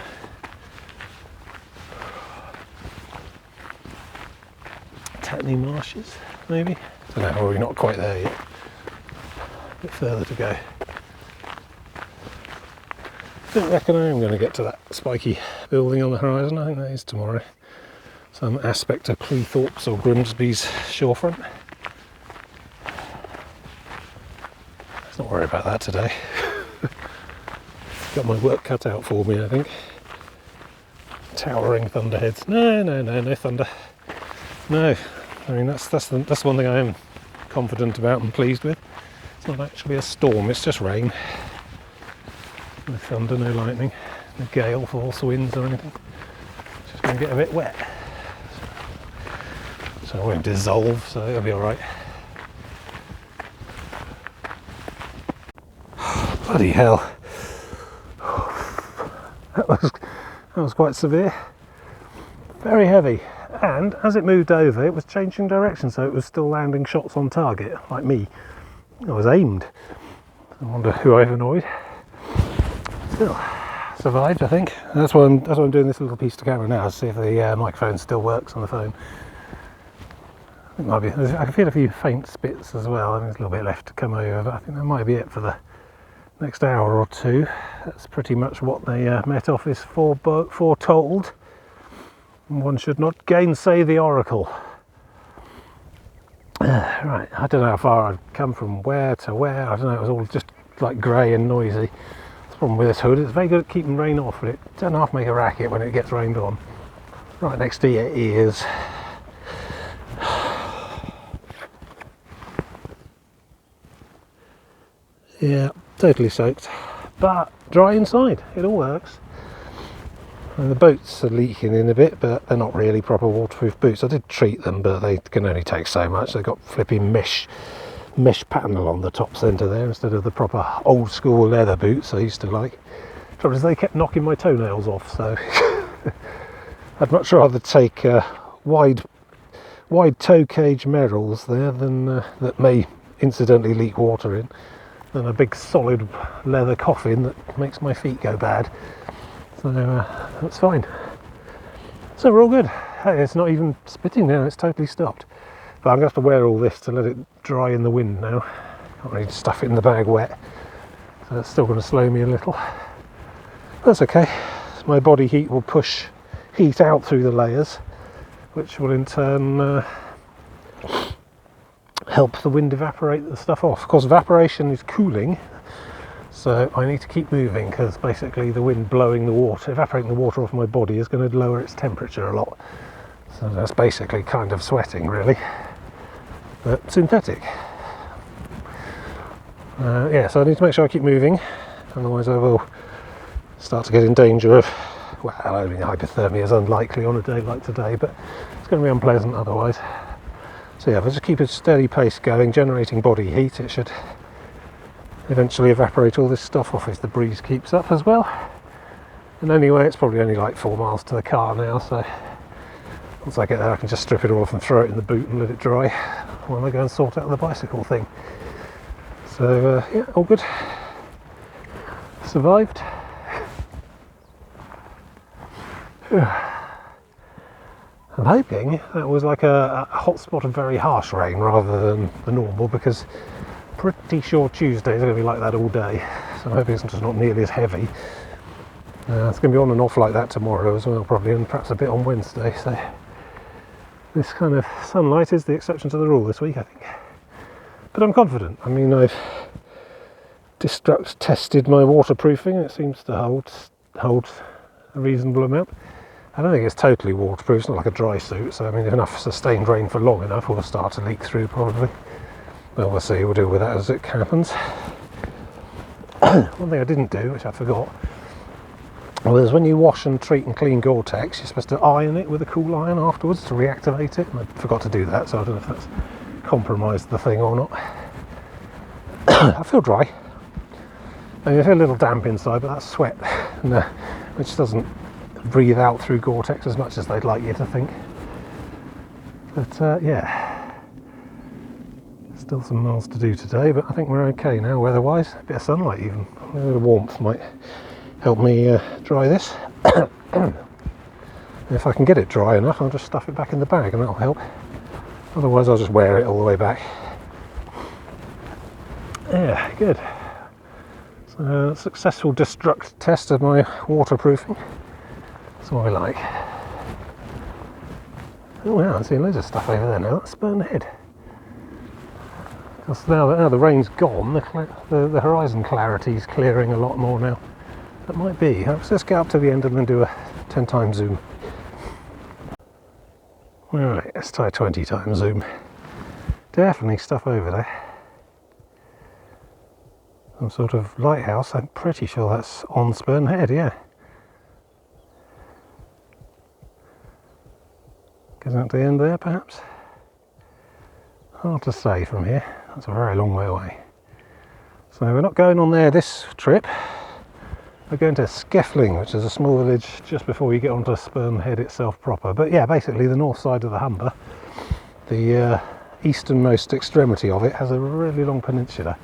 Tatney Marshes, maybe? I don't know, we're not quite there yet. A bit further to go. I don't reckon I am going to get to that spiky building on the horizon. I think that is tomorrow. Some aspect of Cleethorpes or Grimsby's shorefront. Let's not worry about that today. Got my work cut out for me, I think. Towering thunderheads. No thunder. No, I mean that's the one thing I am confident about and pleased with. It's not actually a storm, it's just rain. No thunder, no lightning, no gale, force winds or anything. It's just going to get a bit wet. So I won't dissolve, so it'll be alright. Bloody hell. That was quite severe. Very heavy. And as it moved over, it was changing direction, so it was still landing shots on target, like me. I was aimed. I wonder who I've annoyed. Still survived, I think. That's why I'm doing this little piece to camera now, to see if the microphone still works on the phone. It might be. I can feel a few faint spits as well. I think there's a little bit left to come over, but I think that might be it for the next hour or two. That's pretty much what the Met Office foretold. One should not gainsay the oracle. Right, I don't know how far I've come from where to where. I don't know, it was all just like grey and noisy. The problem with this hood, it's very good at keeping rain off, but it doesn't half make a racket when it gets rained on. Right next to your ears. Yeah, totally soaked, but dry inside. It all works. And the boats are leaking in a bit, but they're not really proper waterproof boots. I did treat them, but they can only take so much. They've got flipping mesh panel on the top centre there instead of the proper old school leather boots I used to like. Trouble is they kept knocking my toenails off, so I'd much rather take wide toe cage merrills there than that may incidentally leak water in, than a big solid leather coffin that makes my feet go bad. So that's fine. So we're all good. Hey, it's not even spitting now, it's totally stopped. But I'm going to have to wear all this to let it dry in the wind now. Can't really stuff it in the bag wet, so that's still going to slow me a little. That's okay. My body heat will push heat out through the layers, which will in turn help the wind evaporate the stuff off. Of course, evaporation is cooling, so I need to keep moving because basically the wind blowing the water, evaporating the water off my body is going to lower its temperature a lot. So that's basically kind of sweating, really, but synthetic. Yeah, so I need to make sure I keep moving, otherwise I will start to get in danger of, well, I mean, hypothermia is unlikely on a day like today, but it's going to be unpleasant otherwise. So yeah, if I just keep a steady pace going, generating body heat, it should eventually evaporate all this stuff off if the breeze keeps up as well. And anyway, it's probably only like 4 miles to the car now, so once I get there I can just strip it all off and throw it in the boot and let it dry while I go and sort out the bicycle thing. So yeah, all good. Survived. I'm hoping that was like a hot spot of very harsh rain rather than the normal, because pretty sure Tuesday is going to be like that all day. So I'm hoping it's just not nearly as heavy. It's going to be on and off like that tomorrow as well, probably, and perhaps a bit on Wednesday. So this kind of sunlight is the exception to the rule this week, I think. But I'm confident. I mean, I've destruct tested my waterproofing and it seems to hold a reasonable amount. I don't think it's totally waterproof, it's not like a dry suit, so I mean if enough sustained rain for long enough will start to leak through probably. Well, we'll see, we'll deal with that as it happens. One thing I didn't do, which I forgot, was when you wash and treat and clean Gore-Tex, you're supposed to iron it with a cool iron afterwards to reactivate it, and I forgot to do that, so I don't know if that's compromised the thing or not. I feel dry. I mean, I feel a little damp inside, but that's sweat, which doesn't breathe out through Gore-Tex as much as they'd like you to think. But yeah, still some miles to do today, but I think we're okay now weather-wise. A bit of sunlight even, a bit of warmth might help me dry this. If I can get it dry enough, I'll just stuff it back in the bag and that'll help. Otherwise I'll just wear it all the way back. Yeah, good. So, successful destruct test of my waterproofing. That's what I like. Oh wow, I'm seeing loads of stuff over there now. That's Spurn Head. Because now the rain's gone, the horizon clarity is clearing a lot more now. That might be. Let's just get up to the end and then do a 10 times zoom. Alright, let's try 20 times zoom. Definitely stuff over there. Some sort of lighthouse, I'm pretty sure that's on Spurn Head, yeah. Goes out to the end there, perhaps? Hard to say from here, that's a very long way away. So we're not going on there this trip. We're going to Skeffling, which is a small village just before you get onto Spurn Head itself proper. But yeah, basically the north side of the Humber, the easternmost extremity of it, has a really long peninsula,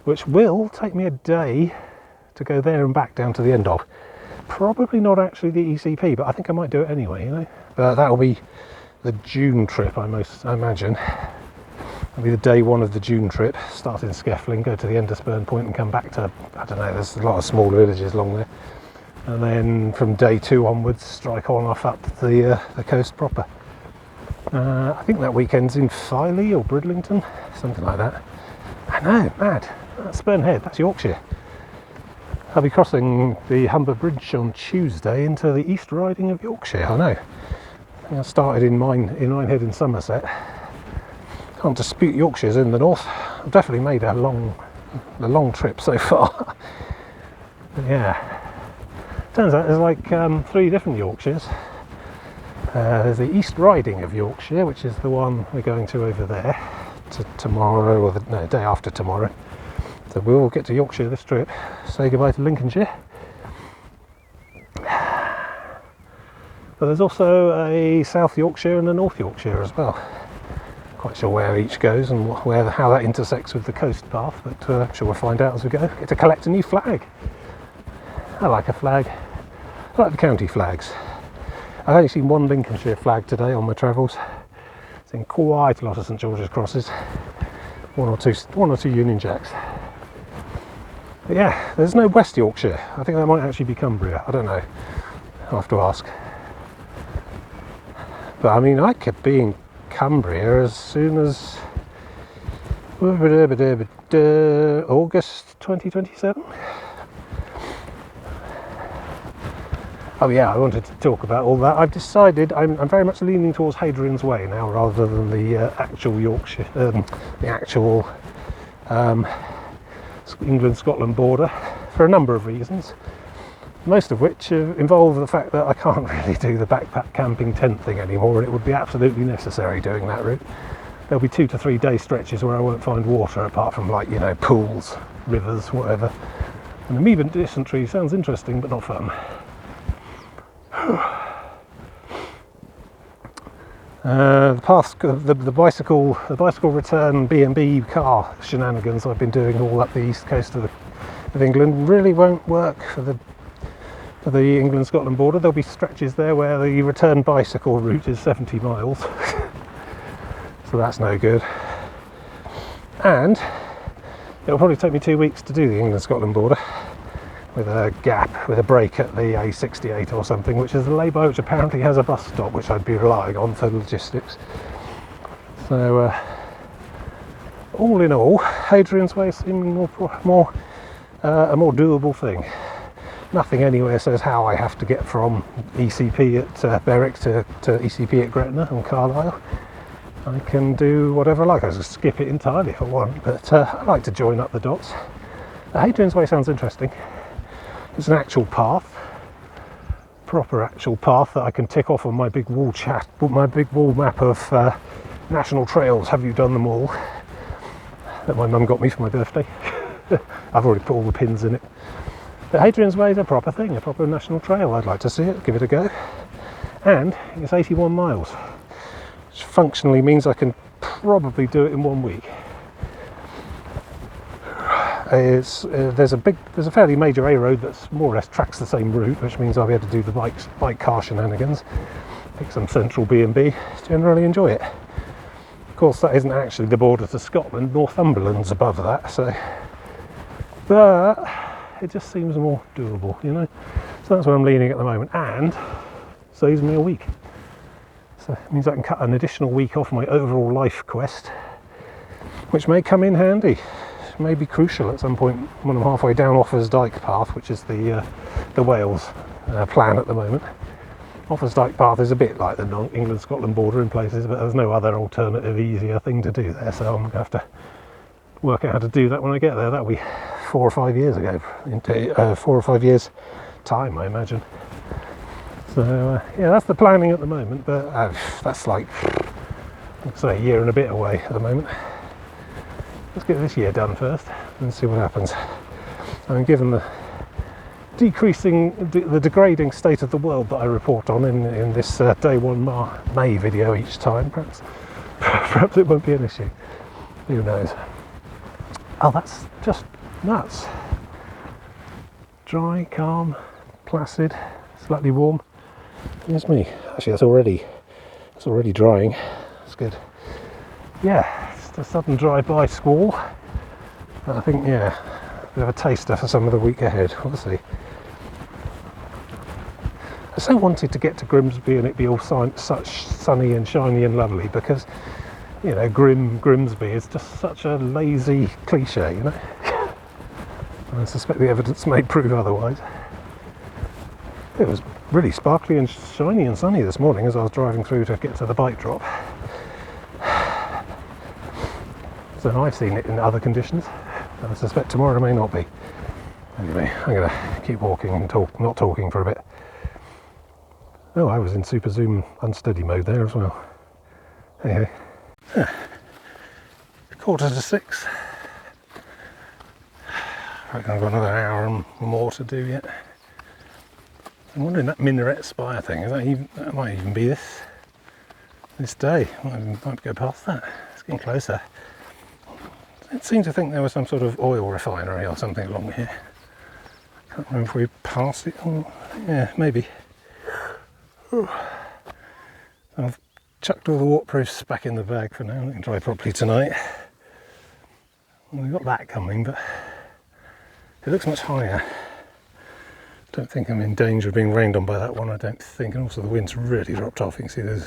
which will take me a day to go there and back down to the end of. Probably not actually the ECP, but I think I might do it anyway, you know. But that'll be the June trip, I imagine. It'll be the day one of the June trip, start in Skeffling, go to the end of Spurn Point and come back to, I don't know, there's a lot of small villages along there. And then from day 2 onwards, strike on off up the coast proper. I think that weekend's in Filey or Bridlington, something like that. I know, mad. That's Spurn Head, that's Yorkshire. I'll be crossing the Humber Bridge on Tuesday into the East Riding of Yorkshire, I know. I think I started in Minehead in Somerset. Can't dispute Yorkshire's in the north. I've definitely made a long trip so far. Yeah. Turns out there's like 3 different Yorkshires. There's the East Riding of Yorkshire, which is the one we're going to over there tomorrow, or the day after tomorrow. So we'll get to Yorkshire this trip, say goodbye to Lincolnshire, But there's also a South Yorkshire and a North Yorkshire as well. Quite sure where each goes and how that intersects with the coast path, but I'm sure we'll find out as we go. Get to collect a new flag. I like a flag. I like the county flags. I've only seen one Lincolnshire flag today on my travels. Seen quite a lot of St George's crosses. One or two Union Jacks. But yeah, there's no West Yorkshire. I think that might actually be Cumbria. I don't know. I'll have to ask. But I mean, I could be in Cumbria as soon as August 2027. Oh yeah, I wanted to talk about all that. I've decided I'm very much leaning towards Hadrian's Way now, rather than the actual Yorkshire, the actual England-Scotland border, for a number of reasons. Most of which involve the fact that I can't really do the backpack camping tent thing anymore, and it would be absolutely necessary doing that route. There'll be 2 to 3 day stretches where I won't find water, apart from, like, you know, pools, rivers, whatever. And amoeba dysentery sounds interesting, but not fun. The bicycle return B&B car shenanigans I've been doing all up the east coast of England really won't work for the England-Scotland border. There'll be stretches there where the return bicycle route is 70 miles, so that's no good. And it'll probably take me 2 weeks to do the England-Scotland border, with a gap, with a break at the A68 or something, which is the lay-by which apparently has a bus stop, which I'd be relying on for logistics. So all in all, Hadrian's Way seeming a more doable thing. Nothing anywhere says how I have to get from ECP at Berwick to ECP at Gretna and Carlisle. I can do whatever I like. I can skip it entirely if I want, but I like to join up the dots. Hadrian's Way sounds interesting. It's an actual path, proper actual path that I can tick off on my big wall map of national trails. Have you done them all? That my mum got me for my birthday. I've already put all the pins in it. But Hadrian's Way is a proper thing, a proper national trail. I'd like to see it, give it a go. And it's 81 miles, which functionally means I can probably do it in 1 week. There's a fairly major A road that's more or less tracks the same route, which means I'll be able to do the bike car shenanigans, pick some central B&B, generally enjoy it. Of course, that isn't actually the border to Scotland. Northumberland's above that, but it just seems more doable, you know. So that's where I'm leaning at the moment, and saves me a week. So it means I can cut an additional week off my overall life quest, which may come in handy. May be crucial at some point when I'm halfway down Offers Dyke Path, which is the Wales plan at the moment. Offers Dyke Path is a bit like the England-Scotland border in places, but there's no other alternative, easier thing to do there, so I'm going to have to work out how to do that when I get there. That'll be 4 or 5 years ago, into 4 or 5 years time, I imagine. So yeah, that's the planning at the moment, but that's like, I'd say, a year and a bit away at the moment. Let's get this year done first and see what happens. I mean, given the degrading state of the world that I report on in this day 1 May video each time, perhaps it won't be an issue. Who knows? Oh, that's just nuts. Dry, calm, placid, slightly warm. Here's me. Actually, that's already drying. That's good. Yeah. A sudden drive-by squall. I think, yeah, a bit of a taster for some of the week ahead. We'll see. I so wanted to get to Grimsby and it be all such sunny and shiny and lovely, because, you know, Grimsby is just such a lazy cliche, you know. And I suspect the evidence may prove otherwise. It was really sparkly and shiny and sunny this morning as I was driving through to get to the bike drop. So I've seen it in other conditions. I suspect tomorrow may not be. Anyway, I'm going to keep walking and not talking for a bit. Oh, I was in super zoom unsteady mode there as well. Anyway, 5:45. I reckon I've got another hour and more to do yet. I'm wondering, that minaret spire thing, that might even be this day. Might go past that. It's getting closer. It seemed to think there was some sort of oil refinery or something along here. Can't remember if we passed it or... yeah, maybe. Ooh. I've chucked all the waterproofs back in the bag for now. They can dry properly tonight. Well, we've got that coming, but it looks much higher. Don't think I'm in danger of being rained on by that one, I don't think. And also the wind's really dropped off. You can see those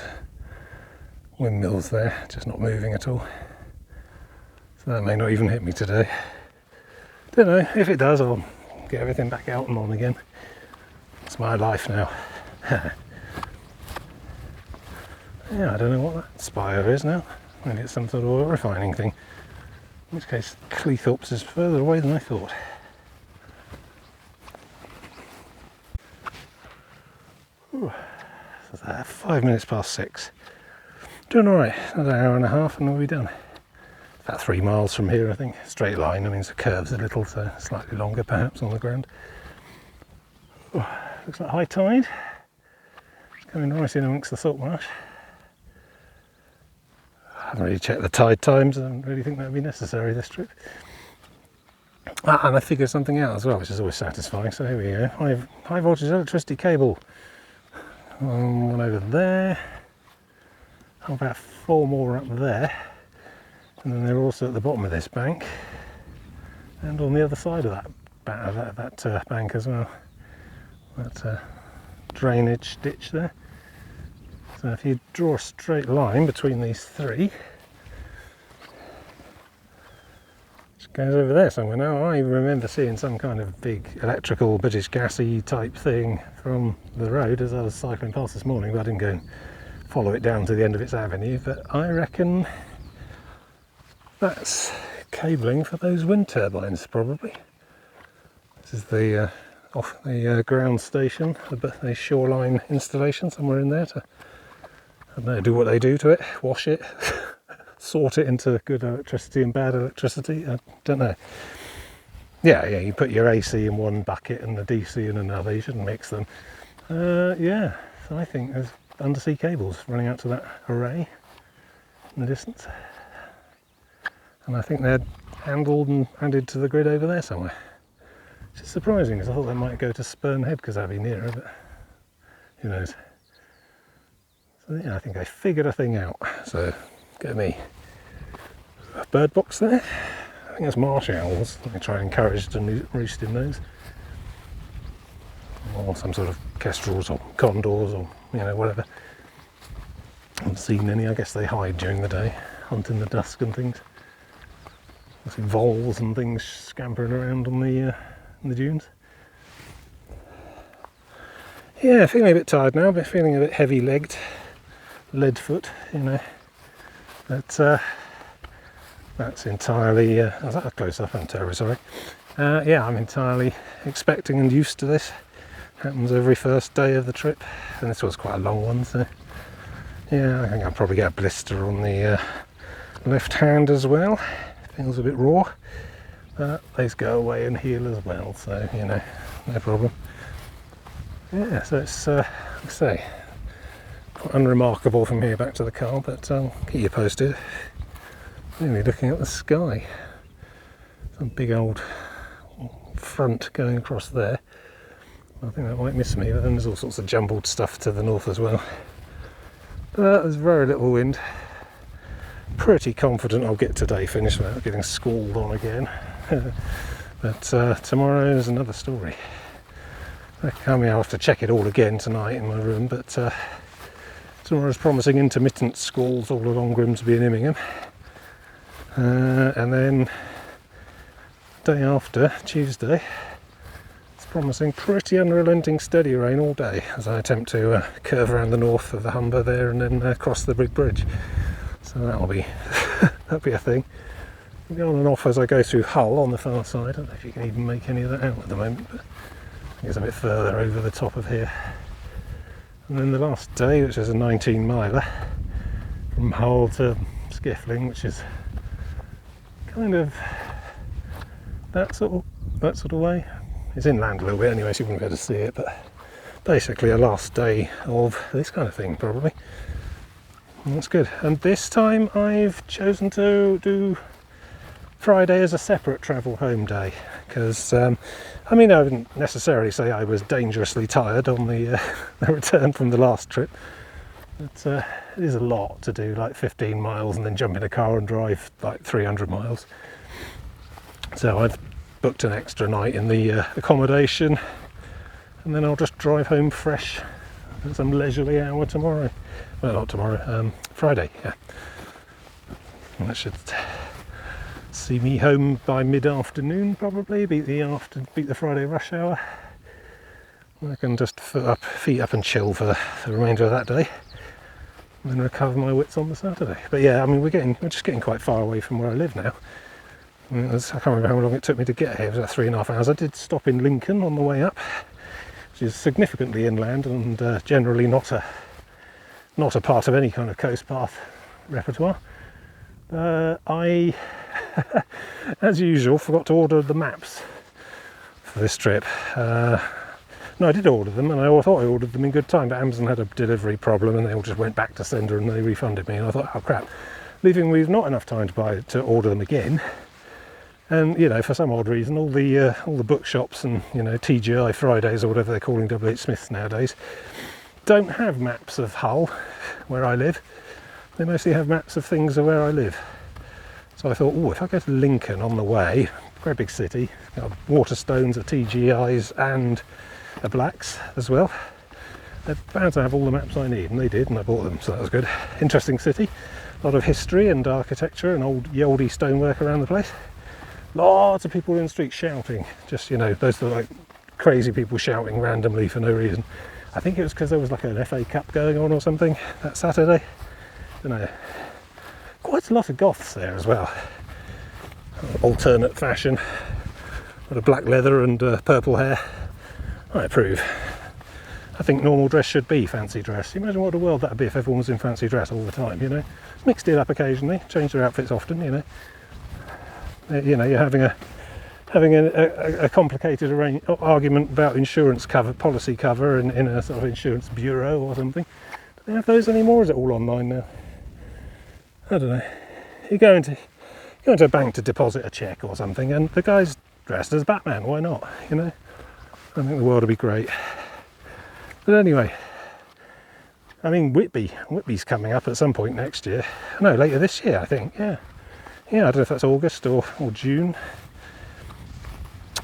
windmills there, just not moving at all. So that may not even hit me today. Don't know. If it does, I'll get everything back out and on again. It's my life now. Yeah, I don't know what that spire is now. Maybe it's some sort of oil refining thing. In which case, Cleethorpes is further away than I thought. Ooh, so 5 minutes past 6. Doing alright. Another hour and a half and we'll be done. About 3 miles from here, I think. Straight line, I mean, the curves a little, so slightly longer perhaps on the ground. Ooh, looks like high tide. It's coming right in amongst the salt marsh. I haven't really checked the tide times. I don't really think that would be necessary this trip. And I figured something out as well, which is always satisfying. So here we go. High voltage electricity cable. One over there. About 4 more up there. And then they're also at the bottom of this bank. And on the other side of that bank as well. That drainage ditch there. So if you draw a straight line between these three, which goes over there somewhere. Now I remember seeing some kind of big electrical British gassy type thing from the road as I was cycling past this morning, but I didn't go and follow it down to the end of its avenue. But I reckon that's cabling for those wind turbines, probably. This is the off the ground station, the shoreline installation somewhere in there to, I don't know, do what they do to it, wash it, sort it into good electricity and bad electricity. I don't know. Yeah, you put your AC in one bucket and the DC in another. You shouldn't mix them. Yeah, so I think there's undersea cables running out to that array in the distance. And I think they're handled and added to the grid over there somewhere. Which is surprising, because I thought they might go to Spurn Head because that'd be nearer, but who knows. So yeah, I think I figured a thing out. So get me a bird box there. I think that's marsh owls. Let me try and encourage them to roost in those. Or some sort of kestrels or condors or, you know, whatever. I haven't seen any. I guess they hide during the day, hunt in the dusk and things. I see voles and things scampering around on the dunes. Yeah, feeling a bit tired now, but feeling a bit heavy-legged, lead foot, you know. But that's entirely. Was that close up? I'm terribly sorry. Yeah, I'm entirely expecting and used to this. Happens every first day of the trip, and this was quite a long one, so yeah, I think I'll probably get a blister on the left hand as well. Feels a bit raw, but those go away and heal as well, so you know, no problem. Yeah, so it's like I say, quite unremarkable from here back to the car, but I'll keep you posted. Really looking at the sky, some big old front going across there. I think that might miss me, but then there's all sorts of jumbled stuff to the north as well. But there's very little wind. Pretty confident I'll get today finished without getting squalled on again. But tomorrow is another story. I mean, I'll have to check it all again tonight in my room, but tomorrow's promising intermittent squalls all along Grimsby and Immingham. And then day after, Tuesday, it's promising pretty unrelenting steady rain all day as I attempt to curve around the north of the Humber there and then cross the big bridge. So that'll be a thing. I'll be on and off as I go through Hull on the far side. I don't know if you can even make any of that out at the moment, but I think it's a bit further over the top of here. And then the last day, which is a 19 miler from Hull to Skiffling, which is kind of that sort of way. It's inland a little bit anyway, so you wouldn't be able to see it, but basically a last day of this kind of thing, probably. And that's good. And this time I've chosen to do Friday as a separate travel home day, because I mean, I wouldn't necessarily say I was dangerously tired on the return from the last trip, but it is a lot to do, like 15 miles and then jump in a car and drive like 300 miles. So I've booked an extra night in the accommodation, and then I'll just drive home fresh at some leisurely hour tomorrow. Well, not tomorrow, Friday, yeah. And that should see me home by mid-afternoon, probably. Beat the Friday rush hour. I can just feet up and chill for the remainder of that day, and then recover my wits on the Saturday. But yeah, I mean, we're just getting quite far away from where I live now. I can't remember how long it took me to get here. It was about 3.5 hours. I did stop in Lincoln on the way up, which is significantly inland and generally not a part of any kind of coast path repertoire. I, as usual, forgot to order the maps for this trip. No, I did order them, and I thought I ordered them in good time, but Amazon had a delivery problem and they all just went back to sender and they refunded me, and I thought, oh crap, leaving me with not enough time to order them again. And you know, for some odd reason, all the bookshops and, you know, TGI Fridays or whatever they're calling WH Smiths nowadays don't have maps of Hull, where I live. They mostly have maps of things of where I live. So I thought, oh, if I go to Lincoln on the way, quite a big city, got Waterstones, a TGI's and a Blacks as well. They're bound to have all the maps I need, and they did, and I bought them, so that was good. Interesting city, a lot of history and architecture and oldie stonework around the place. Lots of people in the street shouting, just, you know, those are like crazy people shouting randomly for no reason. I think it was because there was like an FA Cup going on or something that Saturday. I don't know. Quite a lot of goths there as well. Alternate fashion, got a black leather and purple hair. I approve. I think normal dress should be fancy dress. Imagine what a world that would be if everyone was in fancy dress all the time, you know. Mixed it up occasionally, change their outfits often, you know. You know, you're having a complicated argument about insurance cover, policy cover in a sort of insurance bureau or something. Do they have those anymore, or is it all online now? I don't know. You go into a bank to deposit a cheque or something, and the guy's dressed as Batman. Why not? You know, I think the world would be great. But anyway, I mean, Whitby's coming up at some point next year. No, later this year, I think. Yeah, I don't know if that's August or June.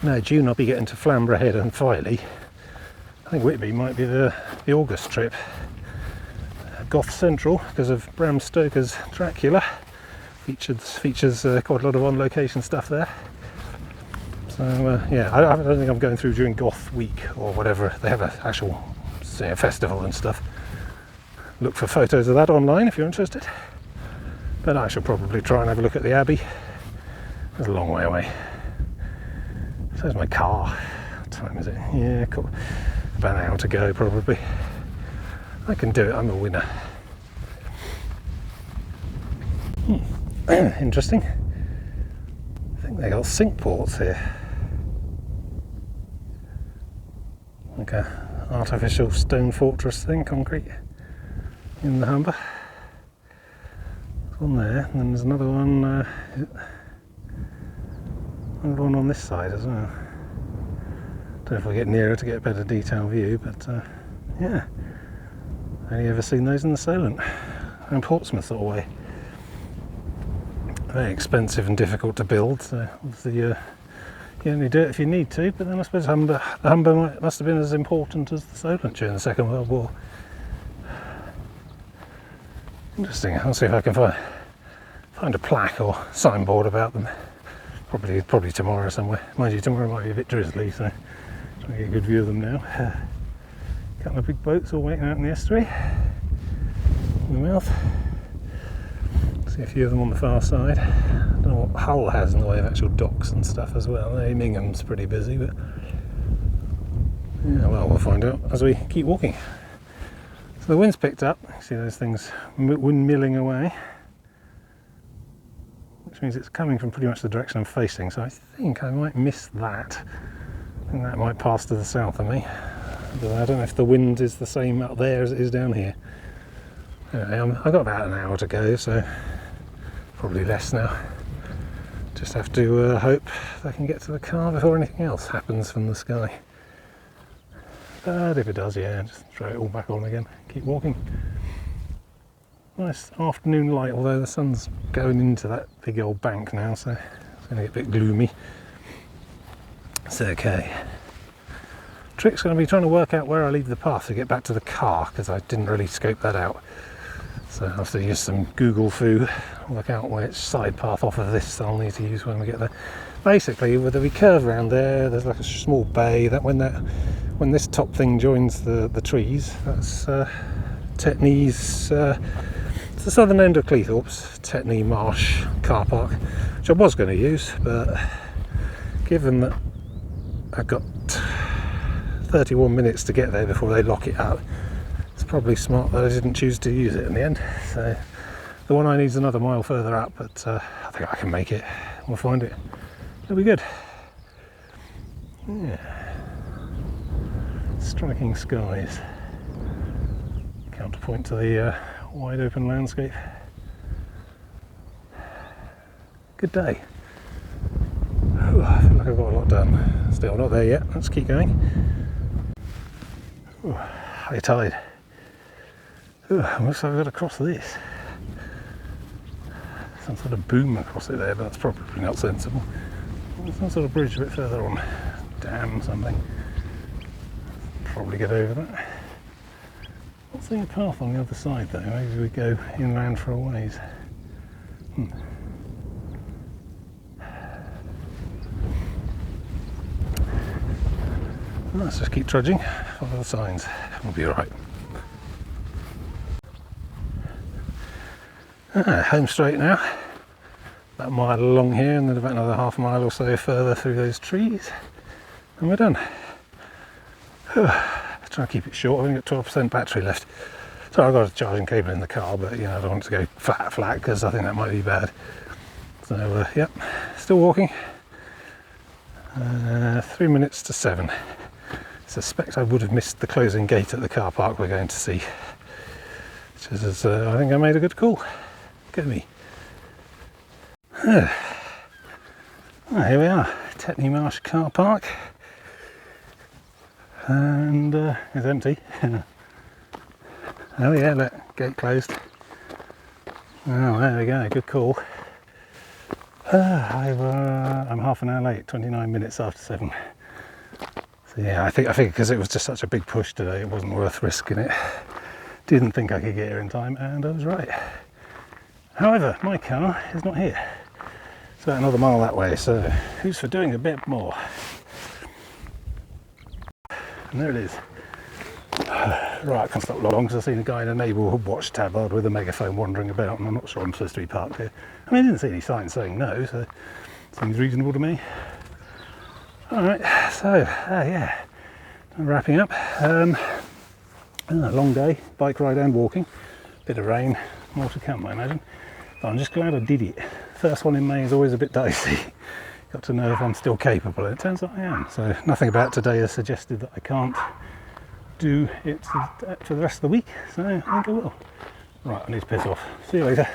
No, June I'll be getting to Flamborough Head and Filey. I think Whitby might be the August trip. Goth Central, because of Bram Stoker's Dracula, features quite a lot of on-location stuff there. So yeah, I don't think I'm going through during Goth Week or whatever. They have an actual festival and stuff. Look for photos of that online if you're interested. But I shall probably try and have a look at the Abbey. It's a long way away. So there's my car. What time is it? Yeah, cool. About an hour to go probably. I can do it, I'm a winner. Interesting. I think they got sink ports here. Like a artificial stone fortress thing, concrete, in the Humber. There's one there, and then there's another one on this side as well. Don't know if I get nearer to get a better detailed view, but yeah. Only ever seen those in the Solent and Portsmouth sort of way. Very expensive and difficult to build, so obviously you only do it if you need to, but then I suppose the Humber must have been as important as the Solent during the Second World War. Interesting. I'll see if I can find a plaque or signboard about them. Probably tomorrow somewhere. Mind you, tomorrow might be a bit drizzly, so try to get a good view of them now. A couple of big boats all waiting out in the estuary. In the mouth. See a few of them on the far side. I don't know what Hull has in the way of actual docks and stuff as well. Mingham's pretty busy, but yeah, well, we'll find out as we keep walking. So the wind's picked up. You see those things windmilling away, which means it's coming from pretty much the direction I'm facing. So I think I might miss that. I think that might pass to the south of me. I don't know if the wind is the same up there as it is down here. Anyway, I've got about an hour to go, so probably less now. Just have to hope I can get to the car before anything else happens from the sky. But if it does, yeah, just throw it all back on again. Keep walking. Nice afternoon light, although the sun's going into that big old bank now, so it's going to get a bit gloomy. It's okay. Trick's going to be trying to work out where I leave the path to get back to the car, because I didn't really scope that out. So I'll have to use some Google foo, work out which side path off of this I'll need to use when we get there. Basically, whether we curve around there, there's like a small bay that when this top thing joins the trees, that's Tetney's. It's the southern end of Cleethorpes, Tetney Marsh car park, which I was going to use, but given that I've got 31 minutes to get there before they lock it up, it's probably smart that I didn't choose to use it in the end. So the one I need is another mile further up, but I think I can make it. We'll find it. It'll be good. Yeah. Striking skies. Counterpoint to the wide open landscape. Good day. Ooh, I feel like I've got a lot done. Still not there yet. Let's keep going. Ooh, high tide. Ooh, looks like I've got to cross this. Some sort of boom across it there, but that's probably not sensible. Some sort of bridge a bit further on. Dam something. Probably get over that. Not seeing a path on the other side though. Maybe we go inland for a ways. Let's just keep trudging, follow the signs, we'll be alright. Home straight now. About a mile along here and then about another half mile or so further through those trees. And we're done. Try to keep it short, I've only got 12% battery left. So I've got a charging cable in the car, but I don't want it to go flat because I think that might be bad. So yep, still walking. 3 minutes to 7. Suspect I would have missed the closing gate at the car park we're going to see. Which is, I think I made a good call. Get me. Here we are, Tetney Marsh car park. And it's empty. Oh yeah, look, gate closed. Oh, there we go, good call. I'm half an hour late, 29 minutes after 7. So yeah, I think because it was just such a big push today, it wasn't worth risking it. Didn't think I could get here in time, and I was right. However, my car is not here. It's about another mile that way, so who's for doing a bit more? And there it is. Right, I can stop long because I've seen a guy in a neighbourhood watch tabard with a megaphone wandering about, and I'm not sure I'm supposed to be parked here. I mean, I didn't see any signs saying no, so it seems reasonable to me. Alright, so yeah, I'm wrapping up. A long day, bike ride and walking. Bit of rain, more to come I imagine. But I'm just glad I did it. First one in May is always a bit dicey. Got to know if I'm still capable, and it turns out I am. So nothing about today has suggested that I can't do it for the rest of the week, so I think I will. Right, I need to piss off. See you later.